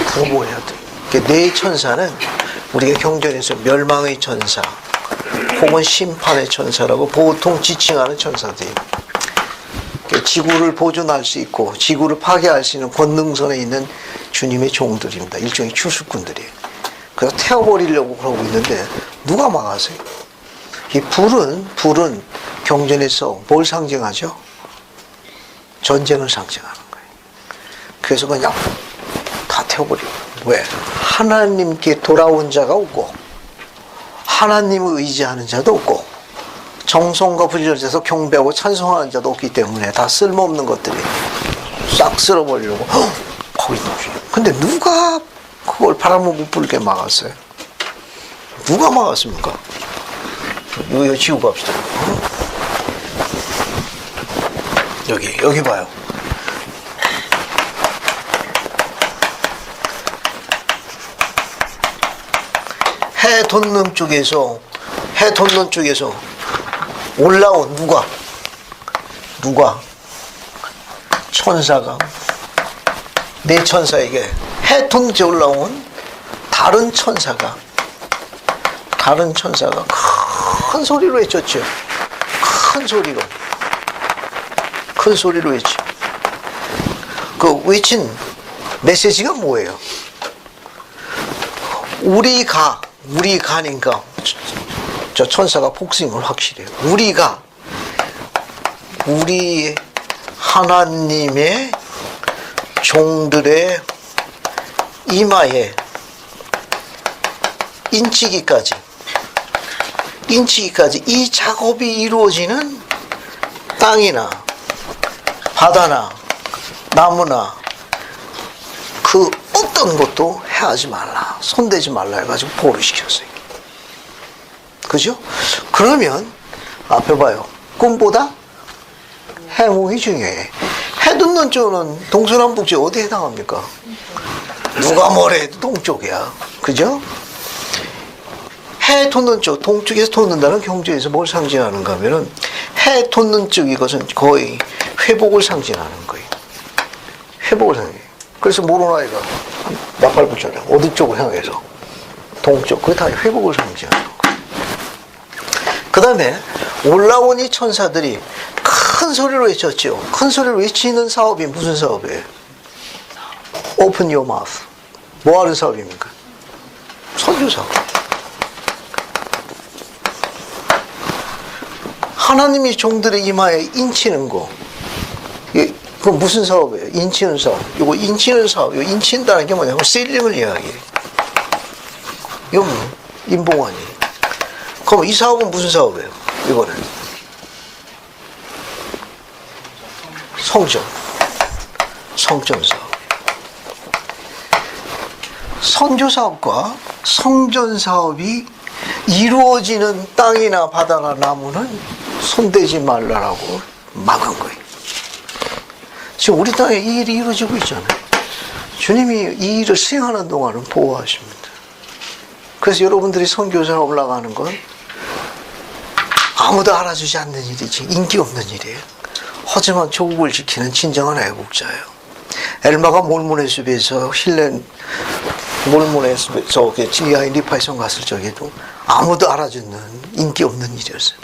부어버려야 돼. 네 천사는 우리가 경전에서 멸망의 천사 혹은 심판의 천사라고 보통 지칭하는 천사들이에요. 지구를 보존할 수 있고 지구를 파괴할 수 있는 권능선에 있는 주님의 종들입니다. 일종의 추수꾼들이에요. 그래서 태워버리려고 그러고 있는데 누가 막았어요? 이 불은 경전에서 뭘 상징하죠? 전쟁을 상징하는 거예요. 그래서 그냥 다 태워버리고. 왜? 하나님께 돌아온 자가 없고 하나님을 의지하는 자도 없고 정성과 부지런해서 경배하고 찬송하는 자도 없기 때문에 다 쓸모없는 것들이 싹 쓸어버리려고 하고 있는 거죠. 근데 누가 그걸 바람을 못 불게 막았어요? 누가 막았습니까? 이거 지우고 갑시다. 여기 봐요. 해 돋는 쪽에서 올라온 누가 천사가 내 천사에게 해 돋는 쪽 올라온 다른 천사가 큰 소리로 외쳤죠. 큰 소리로 외치. 그 외친 메시지가 뭐예요? 우리 가니까 저 천사가 복싱을 확실히 해요. 우리 하나님의 종들의 이마에 인치기까지 이 작업이 이루어지는 땅이나 바다나 나무나 그 어떤 것도 해하지 말라, 손대지 말라 해가지고 보호를 시켰어요. 그죠? 그러면 앞에 봐요. 꿈보다 해몽이 중요해. 해 돋는 쪽은 동서남북지 어디에 해당합니까? 누가 뭐래 해도 동쪽이야. 그죠? 해 돋는 쪽, 동쪽에서 돋는다는 경제에서 뭘 상징하는가 하면은 해 돋는 쪽 이것은 거의 회복을 상징하는 거예요. 회복을 상징해. 그래서 모로나이가 나팔 붙잖아요. 어디 쪽을 향해서? 동쪽. 그게 다 회복을 상징하는 거예요. 그 다음에 올라오니 천사들이 큰 소리로 외쳤죠. 큰 소리로 외치는 사업이 무슨 사업이에요? Open your mouth. 뭐 하는 사업입니까? 선교 사업. 하나님이 종들의 이마에 인치는 거. 그건 무슨 사업이에요? 인치는 사업. 이거 인치는 사업. 이거 인친다는 게 뭐냐면 셀링을 이야기해요. 이건 인봉환이. 그럼 이 사업은 무슨 사업이에요? 이거는 성전 사업. 선교 사업과 성전 사업이 이루어지는 땅이나 바다나 나무는 손대지 말라라고 막은 거예요. 지금 우리 땅에 이 일이 이루어지고 있잖아요. 주님이 이 일을 수행하는 동안은 보호하십니다. 그래서 여러분들이 선교사에 올라가는 건 아무도 알아주지 않는 일이지, 인기 없는 일이에요. 하지만 조국을 지키는 진정한 애국자예요. 엘마가 몰몬의 숲에서 힐렌 몰몬의 숲에서 지하인 리파이성 갔을 적에도 아무도 알아주는 인기 없는 일이었어요.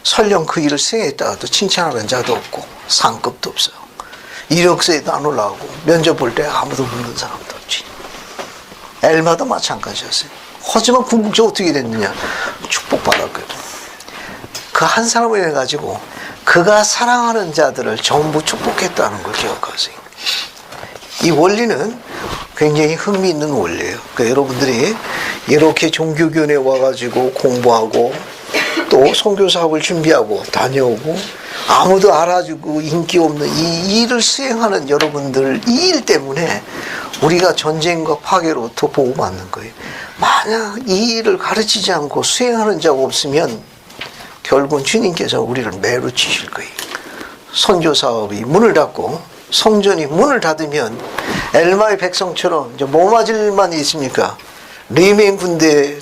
설령 그 일을 수행했다가도 칭찬하는 자도 없고 상급도 없어요. 이력서에도 안 올라오고 면접 볼 때 아무도 묻는 사람도 없지. 엘마도 마찬가지였어요. 하지만 궁극적으로 어떻게 됐느냐? 축복받았거든. 그 한 사람을 해가지고 그가 사랑하는 자들을 전부 축복했다는 걸 기억하세요. 이 원리는 굉장히 흥미있는 원리예요. 그러니까 여러분들이 이렇게 종교교회에 와가지고 공부하고 또 선교사업을 준비하고 다녀오고 아무도 알아주고 인기 없는 이 일을 수행하는 여러분들 이 일 때문에 우리가 전쟁과 파괴로부터 보호받는 거예요. 만약 이 일을 가르치지 않고 수행하는 자가 없으면 결국은 주님께서 우리를 매로 치실 거예요. 선교 사업이 문을 닫고 성전이 문을 닫으면 엘마의 백성처럼 이제 뭐 맞을 일만 있습니까? 리멘 군대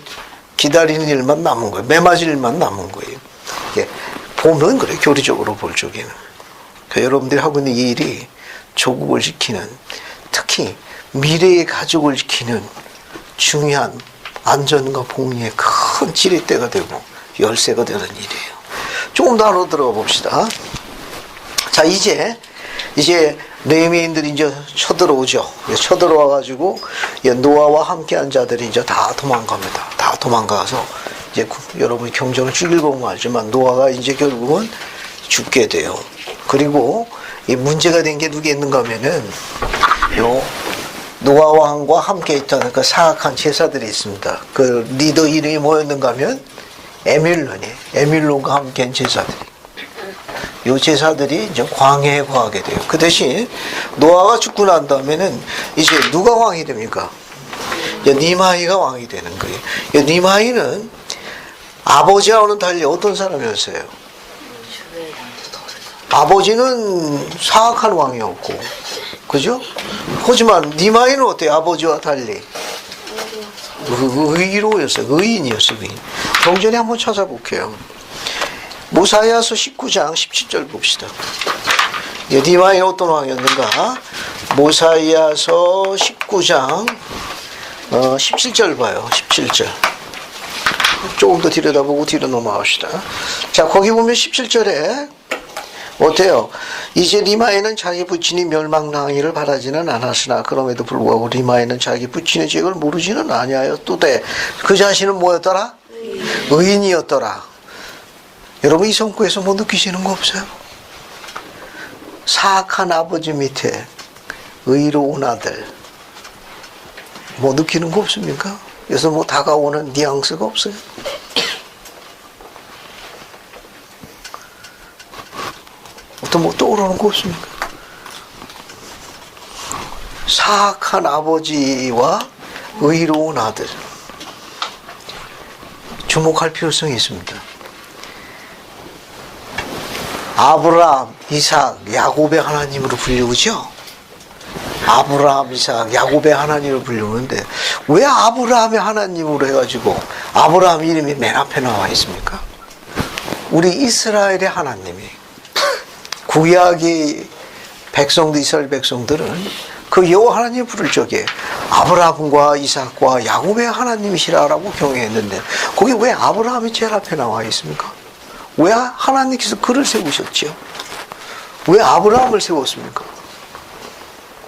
기다리는 일만 남은 거예요. 매 맞을 일만 남은 거예요. 보면 그래, 교리적으로 볼 적에는. 그러니까 여러분들이 하고 있는 이 일이 조국을 지키는, 특히 미래의 가족을 지키는 중요한 안전과 복리의 큰 지렛대가 되고 열쇠가 되는 일이에요. 조금 더 안으로 들어가 봅시다. 자, 이제 레위인들이 이제 쳐들어오죠. 쳐들어와가지고 노아와 함께한 자들이 이제 다 도망갑니다. 다 도망가서 이제 여러분이 경전을 쭉 읽어보면 알지만 노아가 이제 결국은 죽게 돼요. 그리고 이 문제가 된 게 누구였는가 하면은 요 노아 왕과 함께 있던 그 사악한 제사들이 있습니다. 그 리더 이름이 뭐였는가 하면 에밀론과 함께한 제사들이. 요 제사들이 이제 광해에 거하게 돼요. 그 대신 노아가 죽고 난 다음에는 이제 누가 왕이 됩니까? 이제 니마이가 왕이 되는 거예요. 니마이는 아버지와는 달리 어떤 사람이었어요? 아버지는 사악한 왕이었고, 그죠? 하지만 니마이는 어때요? 아버지와 달리 의로웠어요. 의인이었어요. 의인. 경전에 한번 찾아볼게요. 모사야서 19장 17절 봅시다. 니마이는 어떤 왕이었는가? 모사야서 19장 17절 봐요. 17절. 조금 더 들여다보고 뒤로 넘어갑시다. 자, 거기 보면 17절에 어때요? 이제 리마에는 자기 부친이 멸망당하기를 바라지는 않았으나 그럼에도 불구하고 리마에는 자기 부친의 죄를 모르지는 아니하였도되 그 자신은 뭐였더라? 의인이었더라. 여러분 이 성구에서 뭐 느끼시는 거 없어요? 사악한 아버지 밑에 의로운 아들 뭐 느끼는 거 없습니까? 그래서 뭐 다가오는 뉘앙스가 없어요? 어떤 뭐 떠오르는 거 없습니까? 사악한 아버지와 의로운 아들. 주목할 필요성이 있습니다. 아브라함, 이삭, 야곱의 하나님으로 불리우죠? 아브라함, 이삭, 야곱의 하나님으로 불리우는데 왜 아브라함의 하나님으로 해가지고 아브라함 이름이 맨 앞에 나와 있습니까? 우리 이스라엘의 하나님이, 구약의 백성들, 이스라엘 백성들은 그 여호와 하나님 부를 적에 아브라함과 이삭과 야곱의 하나님이시라고 경외했는데 거기 왜 아브라함이 제일 앞에 나와 있습니까? 왜 하나님께서 그를 세우셨지요? 왜 아브라함을 세웠습니까?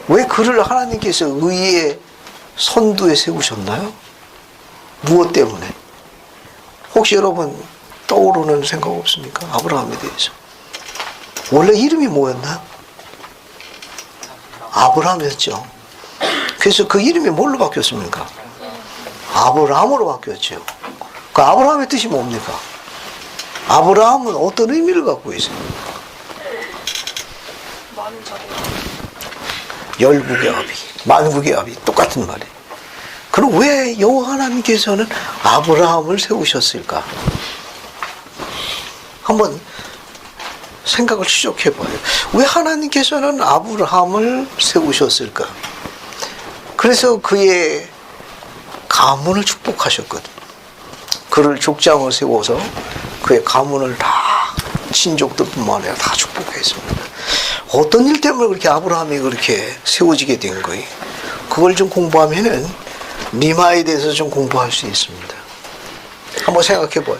왜 그를 하나님께서 의의 선두에 세우셨나요? 무엇 때문에? 혹시 여러분 떠오르는 생각 없습니까? 아브라함에 대해서. 원래 이름이 뭐였나요? 아브라함이었죠. 그래서 그 이름이 뭘로 바뀌었습니까? 아브라함으로 바뀌었죠. 그 아브라함의 뜻이 뭡니까? 아브라함은 어떤 의미를 갖고 있어요? 열국의 아비, 만국의 아비, 똑같은 말이에요. 그럼 왜 여호와 하나님께서는 아브라함을 세우셨을까? 한번 생각을 추적해봐요. 왜 하나님께서는 아브라함을 세우셨을까? 그래서 그의 가문을 축복하셨거든. 그를 족장을 세워서 그의 가문을 다 친족들뿐만 아니라 다 축복했습니다. 어떤 일 때문에 그렇게 아브라함이 그렇게 세워지게 된 거예요? 그걸 좀 공부하면은 리마에 대해서 좀 공부할 수 있습니다. 한번 생각해봐요.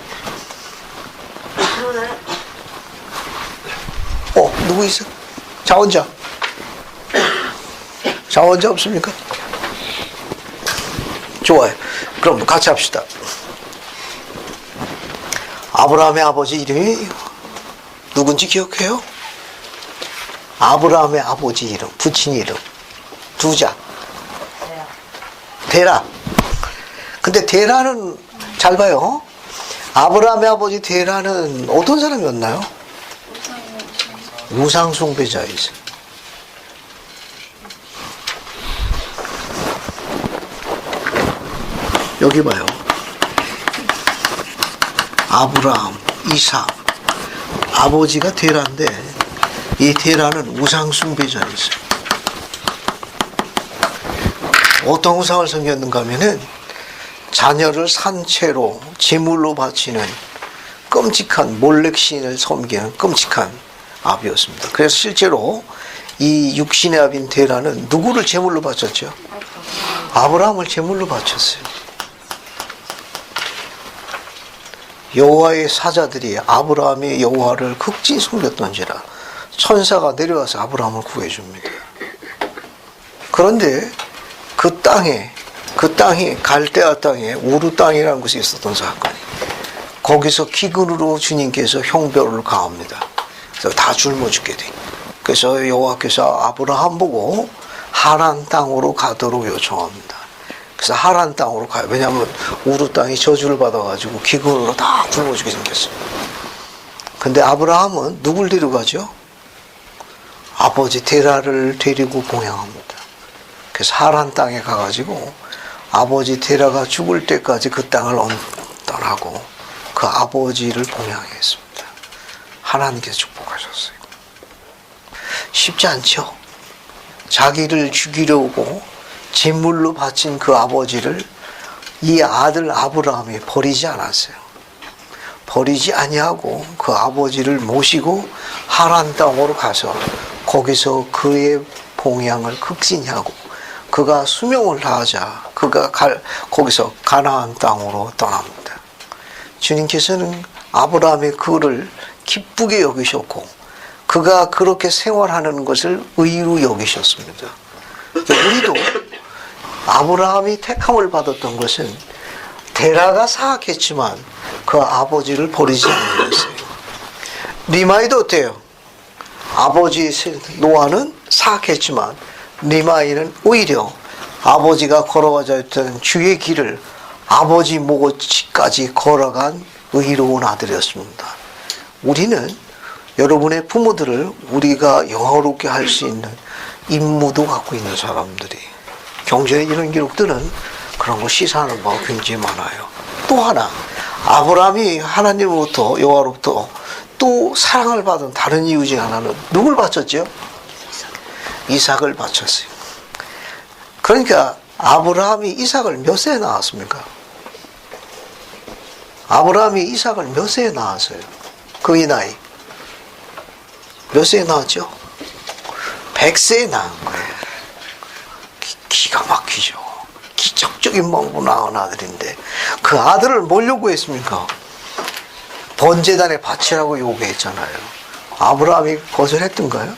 누구 있어? 자원자. 자원자 없습니까? 좋아요. 그럼 같이 합시다. 아브라함의 아버지 이름이 누군지 기억해요? 아브라함의 아버지 이름, 부친 이름. 두자. 데라. 근데 데라는 잘 봐요. 아브라함의 아버지 데라는 어떤 사람이었나요? 우상숭배자이세요. 여기 봐요. 아브라함, 이삭, 아버지가 데라인데 이 데라는 우상숭배자였어요. 어떤 우상을 섬겼는가 하면은 자녀를 산채로 제물로 바치는 끔찍한 몰렉 신을 섬기는 끔찍한 아비였습니다. 그래서 실제로 이 육신의 아비인 데라는 누구를 제물로 바쳤죠? 아브라함을 제물로 바쳤어요. 여호와의 사자들이 아브라함이 여호와를 극진히 섬겼던지라 천사가 내려와서 아브라함을 구해줍니다. 그런데 그 땅이 갈대아 땅에 우르 땅이라는 곳이 있었던 사건이, 거기서 기근으로 주님께서 형벌을 가합니다. 그래서 다 굶어 죽게 돼. 그래서 여호와께서 아브라함 보고 하란 땅으로 가도록 요청합니다. 그래서 하란 땅으로 가요. 왜냐하면 우르 땅이 저주를 받아가지고 기근으로 다 굶어 죽게 생겼어요. 근데 아브라함은 누굴 데려가죠? 아버지 데라를 데리고 봉양합니다. 그래서 하란 땅에 가가지고 아버지 데라가 죽을 때까지 그 땅을 떠나고 그 아버지를 봉양했습니다. 하나님께서 축복하셨어요. 쉽지 않죠? 자기를 죽이려고 제물로 바친 그 아버지를 이 아들 아브라함이 버리지 않았어요. 버리지 아니하고 그 아버지를 모시고 하란 땅으로 가서 거기서 그의 봉양을 극진히 하고 그가 수명을 다하자 그가 거기서 가나안 땅으로 떠납니다. 주님께서는 아브라함의 그를 기쁘게 여기셨고 그가 그렇게 생활하는 것을 의로 여기셨습니다. 우리도 아브라함이 택함을 받았던 것은 데라가 사악했지만 그 아버지를 버리지 않았어요. 리마이도 어때요? 아버지 노아는 사악했지만 리마이는 오히려 아버지가 걸어가자 했던 주의 길을 아버지 목까지 걸어간 의로운 아들이었습니다. 우리는 여러분의 부모들을 우리가 영화롭게 할 수 있는 임무도 갖고 있는 사람들이, 경전에 이런 기록들은 그런 거 시사하는 바가 굉장히 많아요. 또 하나, 아브라함이 하나님으로부터, 여호와로부터 또 사랑을 받은 다른 이유 중 하나는 누굴 바쳤죠? 이삭을 바쳤어요. 그러니까 아브라함이 이삭을 몇 세에 낳았습니까? 아브라함이 이삭을 몇 세에 낳았어요? 그의 나이 몇 세에 낳았죠? 100세에 낳은 거예요. 기가 막히죠. 기적적인 방법으로 낳은 아들인데 그 아들을 뭘 요구했습니까? 번제단에 바치라고 요구했잖아요. 아브라함이 거절했던가요?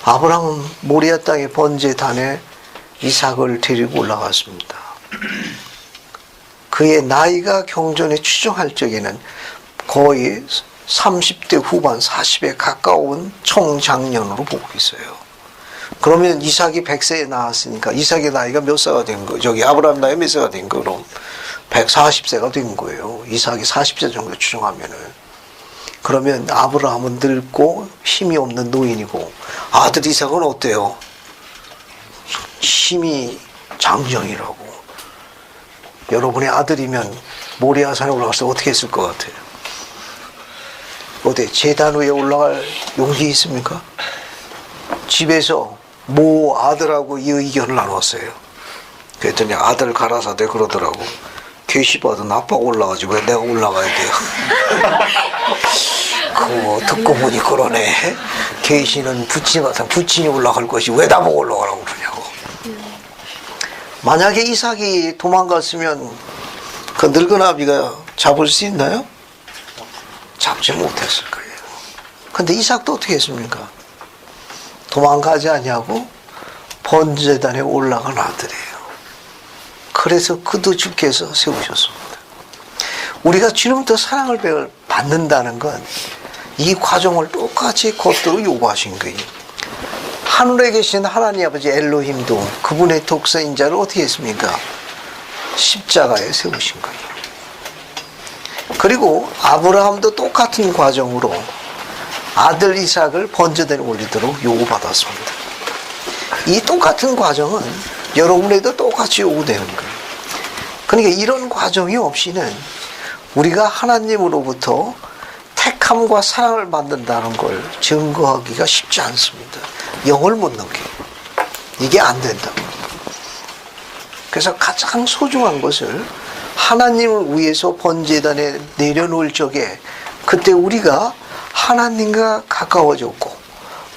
아브라함은 모리아 땅의 번제단에 이삭을 데리고 올라갔습니다. 그의 나이가 경전에 추정할 적에는 거의 30대 후반 40에 가까운 청장년으로 보고 있어요. 그러면 이삭이 100세에 나왔으니까 이삭의 나이가 몇 세가 된 거예요? 저기 아브라함 나이가 몇 세가 된 거예요? 그럼 140세가 된 거예요. 이삭이 40세 정도 추정하면은. 그러면 아브라함은 늙고 힘이 없는 노인이고 아들 이삭은 어때요? 힘이 장정이라고. 여러분의 아들이면 모리아산에 올라가서 어떻게 했을 것 같아요? 어때? 제단 위에 올라갈 용기 있습니까? 집에서 모 아들하고 이 의견을 나눴어요. 그랬더니 아들 가라사대 그러더라고. 계시받은 아빠가 올라가지 왜 내가 올라가야 돼요? 그거 듣고 보니 그러네. 계시는 부친이 올라갈 것이 왜 나보고 올라가라고 그러냐고. 만약에 이삭이 도망갔으면 그 늙은 아비가 잡을 수 있나요? 잡지 못했을 거예요. 근데 이삭도 어떻게 했습니까? 도망가지 않냐고 번제단에 올라간 아들이에요. 그래서 그도 주께서 세우셨습니다. 우리가 주님부터 사랑을 받는다는 건 이 과정을 똑같이 겉으로 요구하신 거예요. 하늘에 계신 하나님 아버지 엘로힘도 그분의 독생자를 어떻게 했습니까? 십자가에 세우신 거예요. 그리고 아브라함도 똑같은 과정으로 아들 이삭을 번제단에 올리도록 요구받았습니다. 이 똑같은 과정은 여러분에도 똑같이 요구되는 거예요. 그러니까 이런 과정이 없이는 우리가 하나님으로부터 택함과 사랑을 받는다는 걸 증거하기가 쉽지 않습니다. 영을 못 넘게. 이게 안 된다고. 그래서 가장 소중한 것을 하나님을 위해서 번제단에 내려놓을 적에 그때 우리가 하나님과 가까워졌고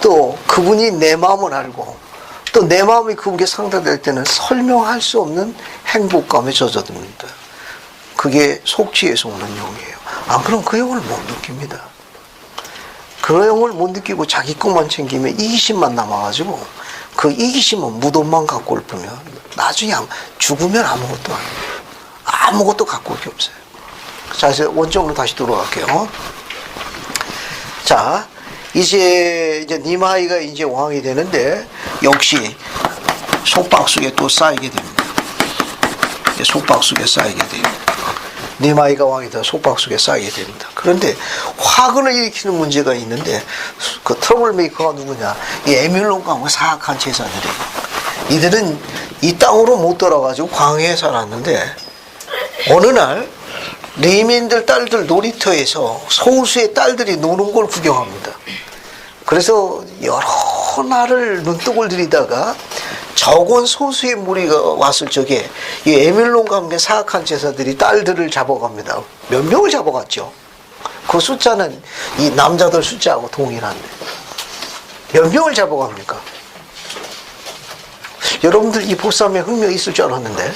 또 그분이 내 마음을 알고 또 내 마음이 그분께 상달될 때는 설명할 수 없는 행복감에 젖어듭니다. 그게 속죄에서 오는 영이에요. 안 그러면 그 영을 못 느낍니다. 그 영을 못 느끼고 자기 것만 챙기면 이기심만 남아가지고 그 이기심은 무덤만 갖고 올 뿐이야. 나중에 죽으면 아무것도 아니에요. 아무것도 갖고 올 게 없어요. 자, 이제 원점으로 다시 돌아갈게요. 자, 이제 니마이가 이제 왕이 되는데 역시 속박속에 또 쌓이게 됩니다. 속박속에 쌓이게 됩니다. 니마이가 왕이 되어 속박속에 쌓이게 됩니다. 그런데 화근을 일으키는 문제가 있는데 그 트러블 메이커가 누구냐? 이 에뮬론과 사악한 제사들이에요. 이들은 이 땅으로 못 돌아가지고 광야에 살았는데 어느 날 레위인들 딸들 놀이터에서 소수의 딸들이 노는 걸 구경합니다. 그래서 여러 날을 눈독을 들이다가 적은 소수의 무리가 왔을 적에 이 에밀론과 함께 사악한 제사들이 딸들을 잡아갑니다. 몇 명을 잡아갔죠? 그 숫자는 이 남자들 숫자하고 동일한데 몇 명을 잡아갑니까? 여러분들 이 보쌈에 흥미가 있을 줄 알았는데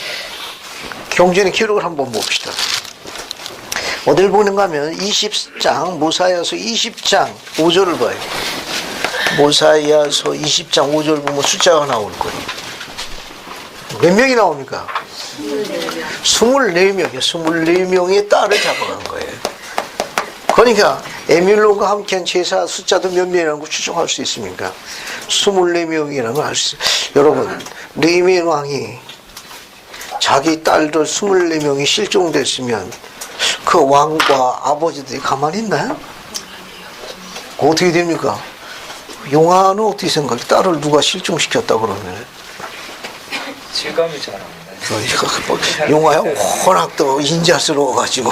경전의 기록을 한번 봅시다. 어딜 보는가 하면 20장 모사야서 20장 5절을 봐요. 모사야서 20장 5절 보면 숫자가 나올 거예요. 몇 명이 나옵니까? 24명이요. 24명의 딸을 잡아간 거예요. 그러니까 에밀론과 함께한 제사 숫자도 몇 명이라는 걸 추정할 수 있습니까? 24명이라는 걸 알 수 있어요. 여러분, 레위인 왕이 자기 딸들 24명이 실종됐으면 그 왕과 아버지들이 가만히 있나요? 어떻게 됩니까? 용화는 어떻게 생각해? 딸을 누가 실종시켰다 그러면? 실감이 잘 안 나요. 용화야 워낙 또 인자스러워가지고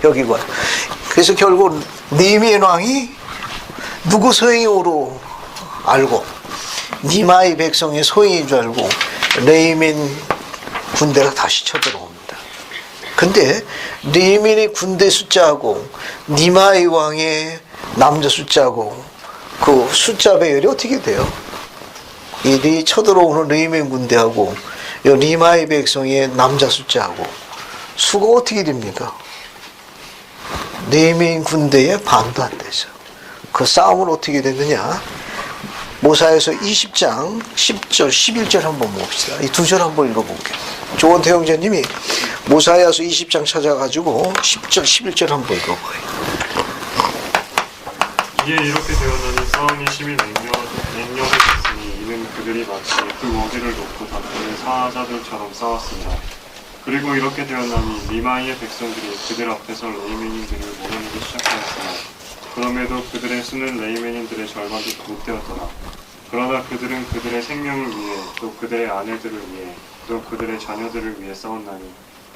여기 봐. 그래서 결국 니미의 왕이 누구 소행으로 알고 니마의 백성의 소행인 줄 알고 레이멘 군대가 다시 쳐들어옵니다. 근데 레이멘의 군대 숫자하고 니마의 왕의 남자 숫자하고 그 숫자 배열이 어떻게 돼요? 이 쳐들어오는 레이멘 군대하고 이 니마의 백성의 남자 숫자하고 수가 어떻게 됩니까? 레이멘 군대의 반도 안 되죠. 그 싸움은 어떻게 됐느냐? 모사에서 20장 10절 11절 한번 봅시다. 이 두 절 한번 읽어볼게요. 조원태 형제님이 모사에서 20장 찾아가지고 10절 11절 한번 읽어봐요. 이에 이렇게 되었나니 싸움이 심히 맹렬해졌으니 이는 그들이 마치 그 먹이를 놓고 다투는 사자들처럼 싸웠습니다. 그리고 이렇게 되었나니 리마이의 백성들이 그들 앞에서 레이멘인들을 몰아내기 시작하였으나 그럼에도 그들의 수는 레이멘인들의 절반도 못 되었더라. 그러나 그들은 그들의 생명을 위해 또 그들의 아내들을 위해 또 그들의 자녀들을 위해 싸웠나니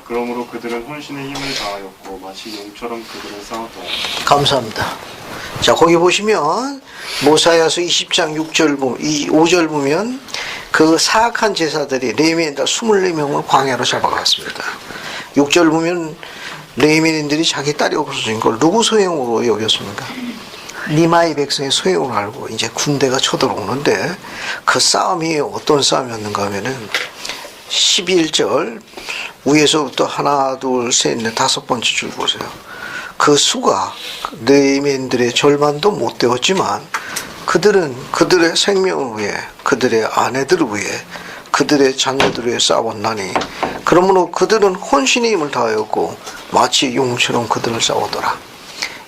그러므로 그들은 혼신의 힘을 다하였고 마치 용처럼 그들은 싸웠더라. 감사합니다. 자, 거기 보시면 모사야서 20장 5절 보면 그 사악한 제사들이 레위인들 24명을 광야로 잡아갔습니다. 6절 보면 레위인들이 자기 딸이 없어진 걸 누구 소행으로 여겼습니까? 니마의 백성의 소행으로 알고 이제 군대가 쳐들어오는데 그 싸움이 어떤 싸움이었는가 하면은 11절 위에서부터 하나 둘 셋 넷 다섯 번째 줄 보세요. 그 수가 레위인들의 절반도 못 되었지만 그들은 그들의 생명을 위해 그들의 아내들을 위해 그들의 자녀들을 위해 싸웠나니 그러므로 그들은 혼신의 힘을 다하였고 마치 용처럼 그들을 싸우더라.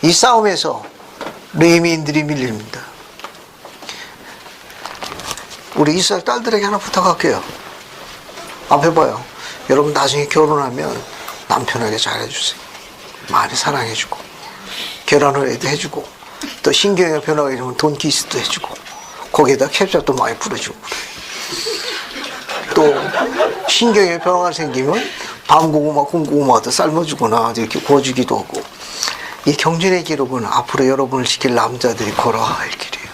이 싸움에서 레위인들이 밀립니다. 우리 이스라엘 딸들에게 하나 부탁할게요. 앞에 봐요. 여러분 나중에 결혼하면 남편에게 잘해주세요. 많이 사랑해주고 결혼을 해도 해주고 또 신경이 변화가 있으면 돈 기스도 해주고 거기에다 캡샵도 많이 뿌려주고 또 신경에 변화가 생기면 밤고구마, 군고구마도 삶아주거나 이렇게 구워주기도 하고 이 경전의 기록은 앞으로 여러분을 지킬 남자들이 걸어야 할 길이에요.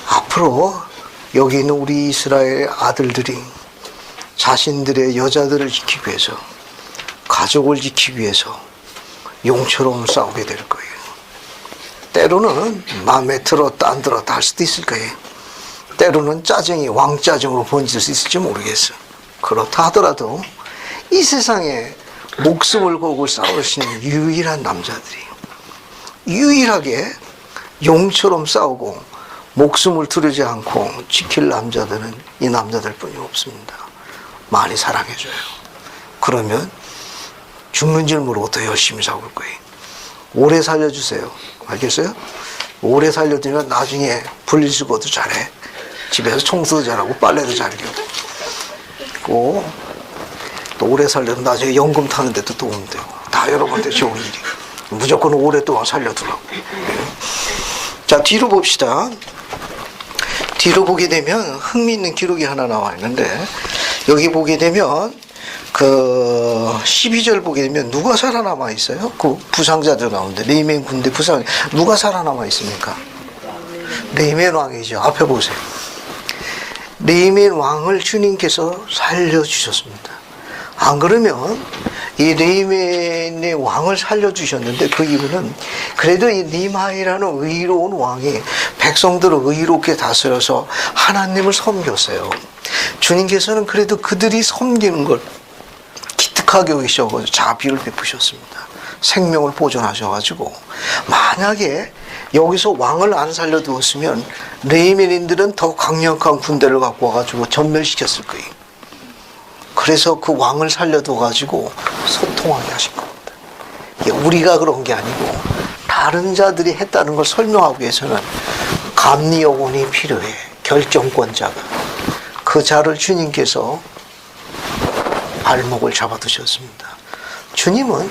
앞으로 여기 있는 우리 이스라엘 아들들이 자신들의 여자들을 지키기 위해서 가족을 지키기 위해서 용처럼 싸우게 될 거예요. 때로는 마음에 들었다 안 들었다 할 수도 있을 거예요. 때로는 짜증이 왕짜증으로 번질 수 있을지 모르겠어. 그렇다 하더라도 이 세상에 목숨을 걸고 싸울 수 있는 유일한 남자들이 유일하게 용처럼 싸우고 목숨을 두르지 않고 지킬 남자들은 이 남자들뿐이 없습니다. 많이 사랑해줘요. 그러면 죽는 줄 모르고 더 열심히 싸울 거예요. 오래 살려주세요. 알겠어요? 오래 살려두면 나중에 분리수거도 잘해. 집에서 청소도 잘하고 빨래도 잘해요. 또 오래 살려면 나중에 연금 타는 데도 도움 되고 다 여러분한테 좋은 일이에요. 무조건 오랫동안 살려두라고. 자, 뒤로 봅시다. 뒤로 보게 되면 흥미있는 기록이 하나 나와 있는데 여기 보게 되면 그 12절 보게 되면 누가 살아남아 있어요? 그 부상자들 나오는데 레이멘 군대 부상 누가 살아남아 있습니까? 레이멘 왕이죠. 앞에 보세요. 레이멘 왕을 주님께서 살려주셨습니다. 안 그러면 이 레이멘의 왕을 살려주셨는데 그 이유는 그래도 이 니마이라는 의로운 왕이 백성들을 의롭게 다스려서 하나님을 섬겼어요. 주님께서는 그래도 그들이 섬기는 걸 기특하게 여기셔서 자비를 베푸셨습니다. 생명을 보존하셔가지고 만약에 여기서 왕을 안 살려두었으면 레이멘인들은 더 강력한 군대를 갖고 와가지고 전멸시켰을 거예요. 그래서 그 왕을 살려둬가지고 소통하게 하신 겁니다. 우리가 그런 게 아니고 다른 자들이 했다는 걸 설명하기 위해서는 감리여원이 필요해. 결정권자가. 그 자를 주님께서 발목을 잡아두셨습니다. 주님은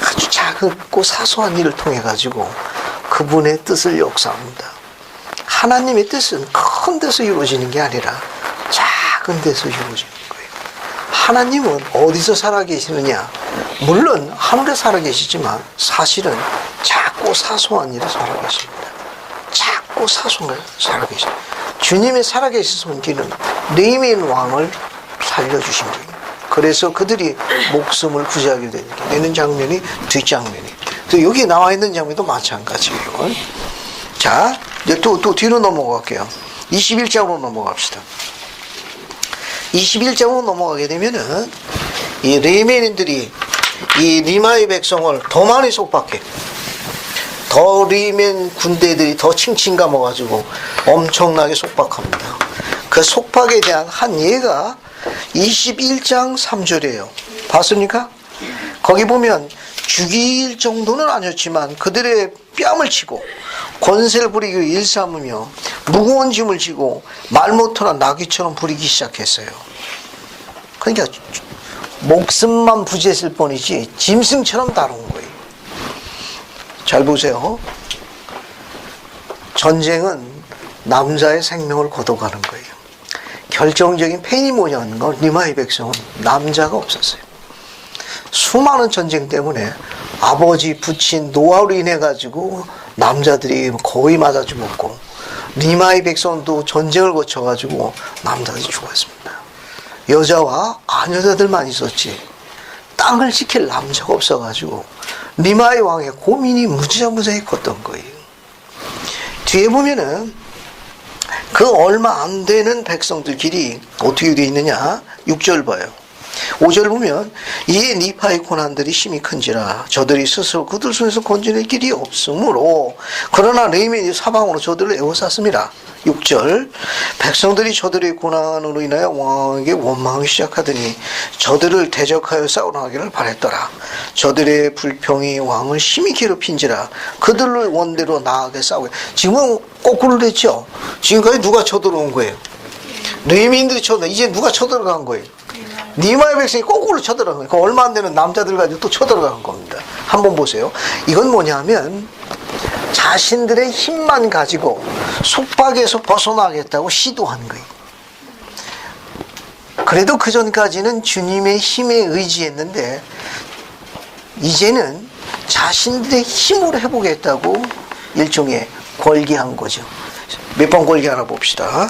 아주 작고 사소한 일을 통해 가지고 그분의 뜻을 역사합니다. 하나님의 뜻은 큰 데서 이루어지는 게 아니라 작은 데서 이루어지는 거예요. 하나님은 어디서 살아계시느냐? 물론 하늘에 살아계시지만 사실은 작고 사소한 일에 살아계십니다. 작고 사소한 일에 살아계십니다. 주님의 살아계신 길은 레이멘 왕을 살려주신 거예요. 그래서 그들이 목숨을 구제하게 되는 장면이 뒷장면이. 또 여기 나와 있는 장면도 마찬가지예요. 자, 이제 또 뒤로 넘어갈게요. 21장으로 넘어갑시다. 21장으로 넘어가게 되면은 이 레이멘인들이 이 리마의 백성을 더 많이 속박해. 더 리멘 군대들이 더 칭칭 감아가지고 엄청나게 속박합니다. 그 속박에 대한 한 예가 21장 3절이에요. 봤습니까? 거기 보면 죽일 정도는 아니었지만 그들의 뺨을 치고 권세를 부리고 일삼으며 무거운 짐을 지고 말 못하나 나귀처럼 부리기 시작했어요. 그러니까 목숨만 부재했을 뿐이지 짐승처럼 다룬 거예요. 잘 보세요. 전쟁은 남자의 생명을 거둬가는 거예요. 결정적인 팬이 뭐냐는 건 리마의 백성은 남자가 없었어요. 수많은 전쟁 때문에 아버지, 부친, 노아로 인해 가지고 남자들이 거의 맞아 죽었고 리마의 백성도 전쟁을 거쳐 가지고 남자들이 죽었습니다. 여자와 아녀자들만 있었지 땅을 지킬 남자가 없어 가지고 리마의 왕의 고민이 무지하게 컸던 거예요. 뒤에 보면은 그 얼마 안 되는 백성들끼리 어떻게 되어 있느냐? 6절 봐요. 5절 보면 이에 니파의 고난들이 심히 큰지라 저들이 스스로 그들 손에서 건져낼 길이 없으므로 그러나 레이멘이 사방으로 저들을 에워쌌습니다. 6절 백성들이 저들의 고난으로 인하여 왕에게 원망하기 시작하더니 저들을 대적하여 싸우러 가기를 바랬더라. 저들의 불평이 왕을 심히 괴롭힌지라 그들을 원대로 나아가게 싸우게. 지금은 거꾸로 됐죠. 지금까지 누가 쳐들어온 거예요? 레이멘들이 쳐들어. 이제 누가 쳐들어간 거예요? 니마의 백성이 거꾸로 쳐들어간 거예요. 얼마 안 되는 남자들 가지고 또 쳐들어간 겁니다. 한번 보세요. 이건 뭐냐면 자신들의 힘만 가지고 속박에서 벗어나겠다고 시도한 거예요. 그래도 그 전까지는 주님의 힘에 의지했는데 이제는 자신들의 힘으로 해보겠다고 일종의 권리한 거죠. 몇 번 권리하나 봅시다.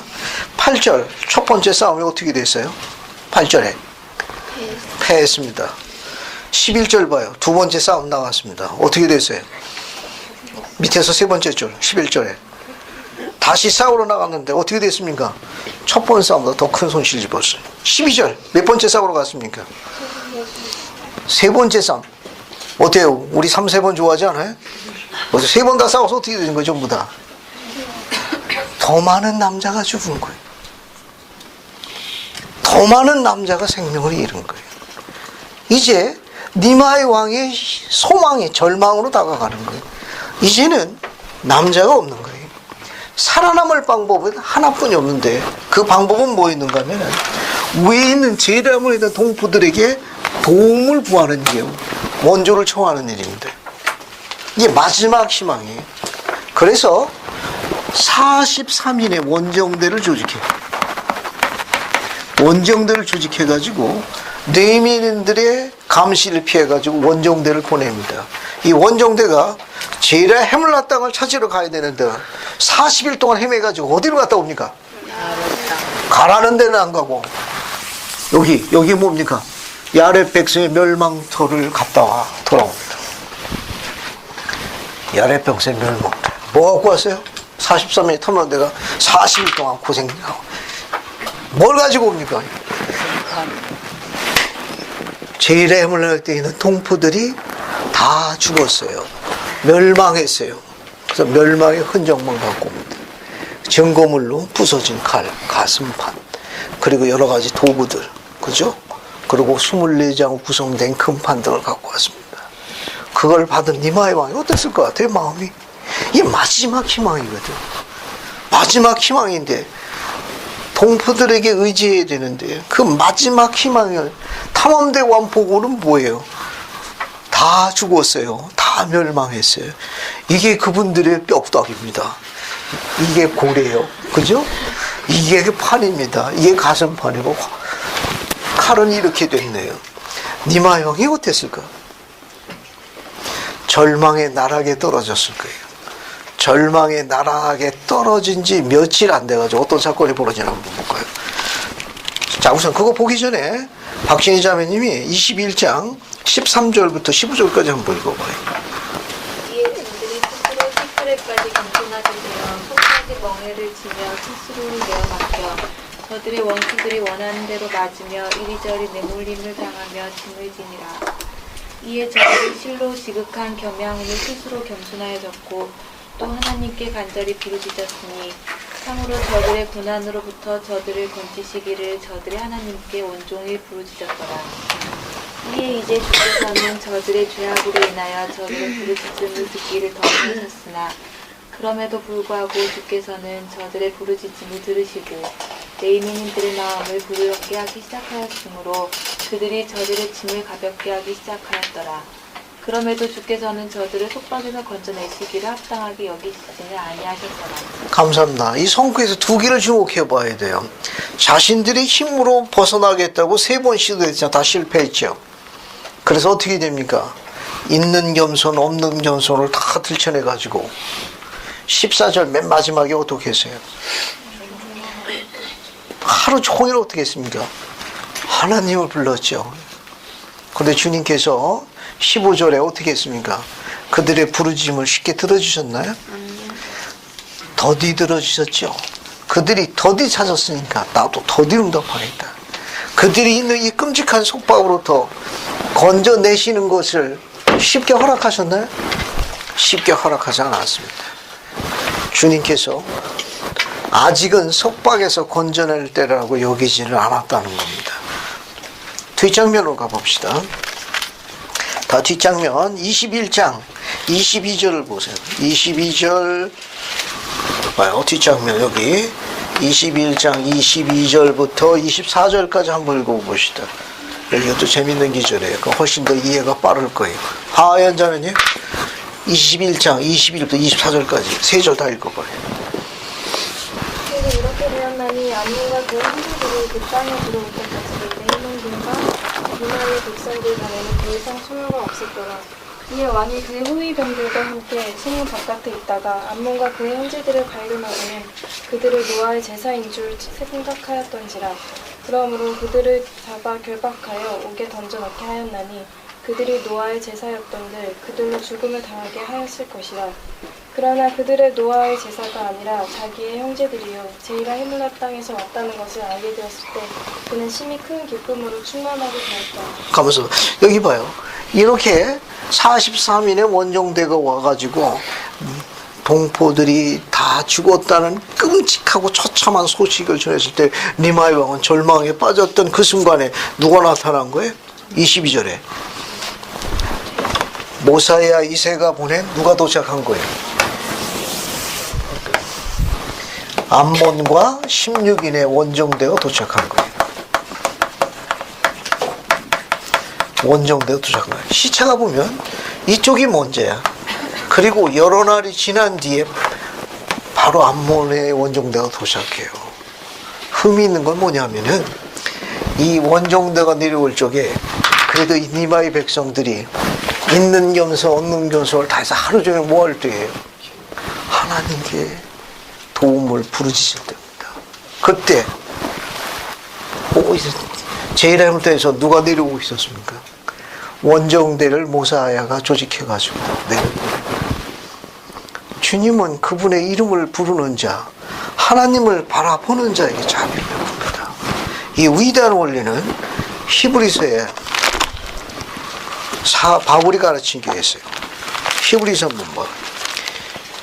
8절 첫 번째 싸움이 어떻게 됐어요? 8절에 패했습니다. 11절 봐요. 두 번째 싸움 나왔습니다. 어떻게 됐어요? 밑에서 세 번째 줄 11절에 다시 싸우러 나갔는데 어떻게 됐습니까? 첫 번째 싸움보다 더 큰 손실을 입었어요. 12절 몇 번째 싸우러 갔습니까? 세 번째 싸움. 어때요? 우리 3, 4번 좋아하지 않아요? 세 번 다 싸워서 어떻게 되는 거예요? 전부 다 더 많은 남자가 죽은 거예요. 더 많은 남자가 생명을 잃은 거예요. 이제 니마의 왕의 소망이 절망으로 다가가는 거예요. 이제는 남자가 없는 거예요. 살아남을 방법은 하나뿐이 없는데 그 방법은 뭐였는가 하면 위에 있는 제람을 있는 동포들에게 도움을 구하는 일이에요. 원조를 청하는 일입니다. 이게 마지막 희망이에요. 그래서 43인의 원정대를 조직해요. 원정대를 조직해가지고 레이멘들의 감시를 피해가지고 원정대를 보냅니다. 이 원정대가 제라 헤물라 땅을 찾으러 가야 되는데 40일 동안 헤매가지고 어디로 갔다 옵니까? 가라는 데는 안 가고 여기 뭡니까? 야렙 백성의 멸망터를 갔다 돌아옵니다. 야렙 백성의 멸망터 뭐 갖고 왔어요? 43일에 터놓은 데가 40일 동안 고생하고 뭘 가지고 옵니까? 제일의 해물날 때 있는 동포들이 다 죽었어요. 멸망했어요. 그래서 멸망의 흔적만 갖고 옵니다. 증거물로 부서진 칼, 가슴판, 그리고 여러 가지 도구들, 그죠? 그리고 24장 구성된 금판들을 갖고 왔습니다. 그걸 받은 니마의 왕이 어땠을 것 같아요, 마음이? 이게 마지막 희망이거든. 마지막 희망인데 동포들에게 의지해야 되는데 그 마지막 희망을 탐험대 왕보고는 뭐예요? 다 죽었어요. 다 멸망했어요. 이게 그분들의 뼈다귀입니다. 이게 고래요. 그죠? 이게 판입니다. 이게 가슴판이고 칼은 이렇게 됐네요. 니마 형이 어땠을까? 절망의 나락에 떨어졌을 거예요. 절망의 나락에 떨어진 지 며칠 안 돼가지고 어떤 사건이 벌어지나 한번 볼까요? 자, 우선 그거 보기 전에 박진희 자매님이 21장 13절부터 15절까지 한번 읽어봐요. 이에 그들이 스스로 시크릿까지 겸손하게 되어 속까지 멍해를 지며 스스로를 내어 맡겨 저들의 원수들이 원하는 대로 맞으며 이리저리 내몰림을 당하며 짐을 지니라. 이에 저들이 실로 지극한 겸양으로 스스로 겸손하여졌고 또 하나님께 간절히 부르짖었으니 참으로 저들의 고난으로부터 저들을 건지시기를 저들의 하나님께 온종일 부르짖었더라. 이에 이제 주께서는 저들의 죄악으로 인하여 저들의 부르짖음을 듣기를 덤비셨으나 그럼에도 불구하고 주께서는 저들의 부르짖음을 들으시고 레위민들의 마음을 부드럽게 하기 시작하였으므로 그들이 저들의 짐을 가볍게 하기 시작하였더라. 그럼에도 주께서는 저들을 속박에서 건져내시기를 합당하게 여기시지는 아니하셨더라. 감사합니다. 이 성구에서 두 개를 주목해 봐야 돼요. 자신들의 힘으로 벗어나겠다고 3번 시도했잖아요. 다 실패했죠. 그래서 어떻게 됩니까? 있는 겸손 없는 겸손을 다 들춰내 가지고 14절 맨 마지막에 어떻게 했어요? 하루 종일 어떻게 했습니까? 하나님을 불렀죠. 그런데 주님께서 15절에 어떻게 했습니까? 그들의 부르짖음을 쉽게 들어주셨나요? 더디 들어주셨죠. 그들이 더디 찾았으니까 나도 더디 응답하겠다. 그들이 있는 이 끔찍한 속박으로부터 건져내시는 것을 쉽게 허락하셨나요? 쉽게 허락하지 않았습니다. 주님께서 아직은 속박에서 건져낼 때라고 여기지는 않았다는 겁니다. 뒷장면으로 가봅시다. 다 뒷장면 21장 22절을 보세요. 22절 봐요. 뒷장면 여기 21장 22절부터 24절까지 한번 읽어봅시다. 이것도 재밌는 기절이에요. 훨씬 더 이해가 빠를 거예요. 하얀 자매님 21장 21부터 24절까지 3절 다 읽어봐요. 그래서 이렇게 되었나니 암몬과 그 형제들이 그 땅에 들어올 때까지 레이몬군과 유나의 백성들 간에는 더 이상 소요가 없었더라. 이에 왕이 그의 호위병들과 함께 성문 바깥에 있다가 암몬과 그의 형제들을 발견하고는 그들을 노아의 제사인 줄 생각하였던지라. 그러므로 그들을 잡아 결박하여 옥에 던져넣게 하였나니 그들이 노아의 제사였던들 그들로 죽음을 당하게 하였을 것이라. 그러나 그들의 노아의 제사가 아니라 자기의 형제들이요 제이라 헤물라 땅에서 왔다는 것을 알게 되었을 때 그는 심히 큰 기쁨으로 충만하게 되었다. 가면서 여기 봐요. 이렇게 43인의 원정대가 와가지고 동포들이 다 죽었다는 끔찍하고 처참한 소식을 전했을 때 니마의 왕은 절망에 빠졌던 그 순간에 누가 나타난 거예요? 22절에 모사야 이세가 보낸 누가 도착한 거예요? 암몬과 16인의 원정대가 도착한 거예요. 원정대가 도착한 거예요. 시차가 보면 이쪽이 먼저야. 그리고 여러 날이 지난 뒤에 바로 암몬의 원정대가 도착해요. 흠이 있는 건 뭐냐면은 이 원정대가 내려올 적에 그래도 이 니마의 백성들이 있는 겸손 없는 겸손을 다해서 하루 종일 뭐 할 때예요? 하나님께 도움을 부르짖을 때입니다. 그때 제이라임부터에서 누가 내려오고 있었습니까? 원정대를 모사야가 조직해가지고 내려오고 주님은 그분의 이름을 부르는 자, 하나님을 바라보는 자에게 자비를 베풉니다. 이 위대한 원리는 히브리서에 바울이 가르친 게 있어요. 히브리서 한번 봐.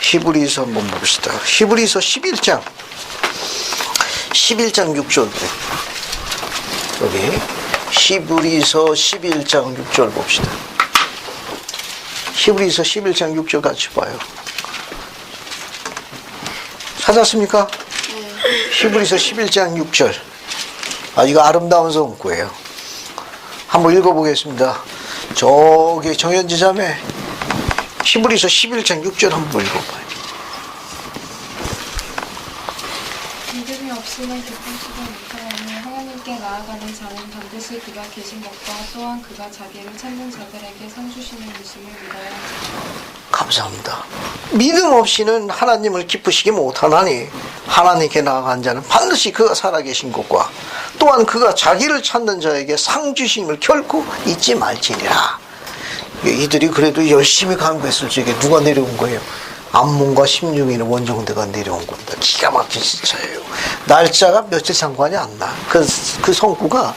히브리서 한번 봅시다. 히브리서 11장 6절 여기 히브리서 11장 6절 봅시다. 히브리서 11장 6절 같이 봐요. 찾았습니까? 히브리서 11장 6절. 이거 아름다운 성구예요. 한번 읽어보겠습니다. 저기 정현지 자매 히브리서 11장 6절 한번 읽어봐요. 이는 교통치고 못하오니 하나님께 나아가는 자는 반드시 그가 계신 것과 또한 그가 자기를 찾는 자들에게 상 주시는 이심을 믿어야 하지. 감사합니다. 믿음 없이는 하나님을 기쁘시게 못하나니 하나님께 나아간 자는 반드시 그가 살아계신 것과 또한 그가 자기를 찾는 자에게 상 주심을 결코 잊지 말지니라. 이들이 그래도 열심히 간구했을 적에 누가 내려온 거예요? 암몬과 16인의 원정대가 내려온 겁니다. 기가 막힌 시차예요. 날짜가 며칠 상관이 안 나. 그 성구가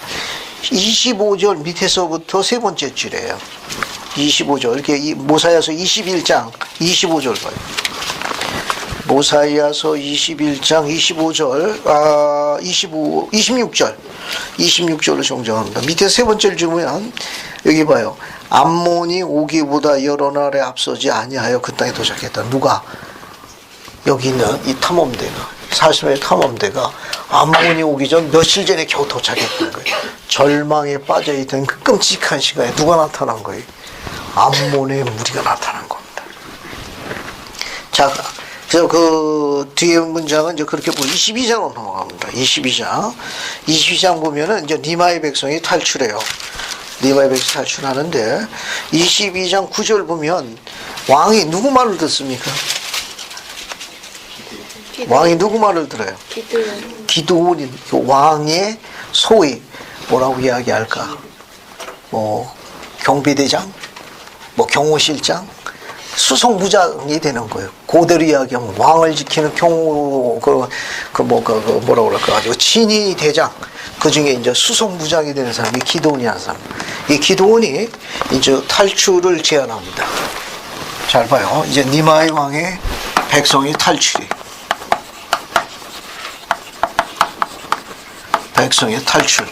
25절 밑에서부터 세 번째 줄이에요. 25절. 이렇게 모사야서 21장 25절 봐요. 모사야서 21장 25절, 26절을 정정합니다. 밑에 세 번째를 주면 여기 봐요. 암몬이 오기보다 여러 날에 앞서지 아니하여 그 땅에 도착했다. 누가? 여기 있는 이 탐험대가, 40명의 탐험대가 암몬이 오기 전 며칠 전에 겨우 도착했던 거예요. 절망에 빠져있던 그 끔찍한 시간에 누가 나타난 거예요? 암몬의 무리가 나타난 겁니다. 자, 그래서 그 뒤에 문장은 이제 그렇게 보고 22장으로 넘어갑니다. 22장 보면은 이제 니마의 백성이 탈출해요. 니마의 백성이 탈출하는데 22장 9절 보면 왕이 누구 말을 듣습니까? 왕이 누구 말을 들어요? 기드온이 왕의 소위 뭐라고 이야기할까? 뭐 경비대장, 뭐 경호실장, 수송부장이 되는 거예요. 그대로 이야기하면 왕을 지키는 뭐라고 그럴까 가지고 친위 대장, 그 중에 이제 수송부장이 되는 사람이 기드온이라는 사람. 이 기드온이 이제 탈출을 제안합니다. 잘 봐요. 이제 니마의 왕의 백성이 탈출이. 백성의 탈출.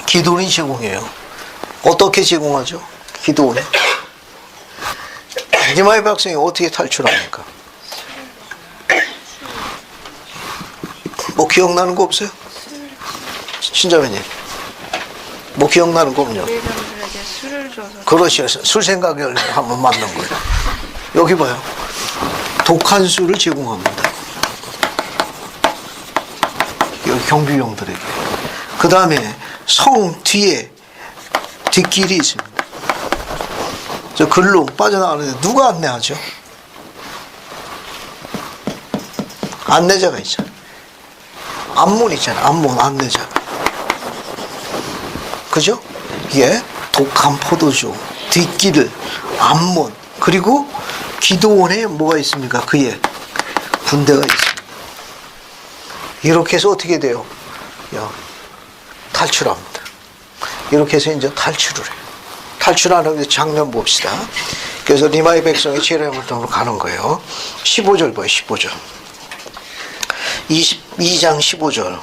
기드온이 제공해요. 어떻게 제공하죠? 기드온이. 니마의 백성이 어떻게 탈출합니까? 뭐 기억나는 거 없어요? 신자매님. 뭐 기억나는 거 없냐? 유대인들에게 술을 줘서. 그렇죠. 술 생각을 한번 만든 거예요. 여기 봐요. 독한 술을 제공합니다. 여기 경비병들에게. 그 다음에 성 뒤에 뒷길이 있습니다. 저 글로 빠져나가는데 누가 안내하죠? 안내자가 있잖아요. 암몬 있잖아요. 암몬 안내자. 그죠? 이게 독한 포도주, 뒷길을, 암몬, 그리고 기드온에 뭐가 있습니까? 그의 군대가 있습니다. 이렇게 해서 어떻게 돼요? 탈출합니다. 이렇게 해서 이제 탈출을 해요. 탈출하는 장면 봅시다. 그래서 니마의 백성이 제레미야 땅으로 가는 거예요. 15절 봐요. 15절. 22장 15절.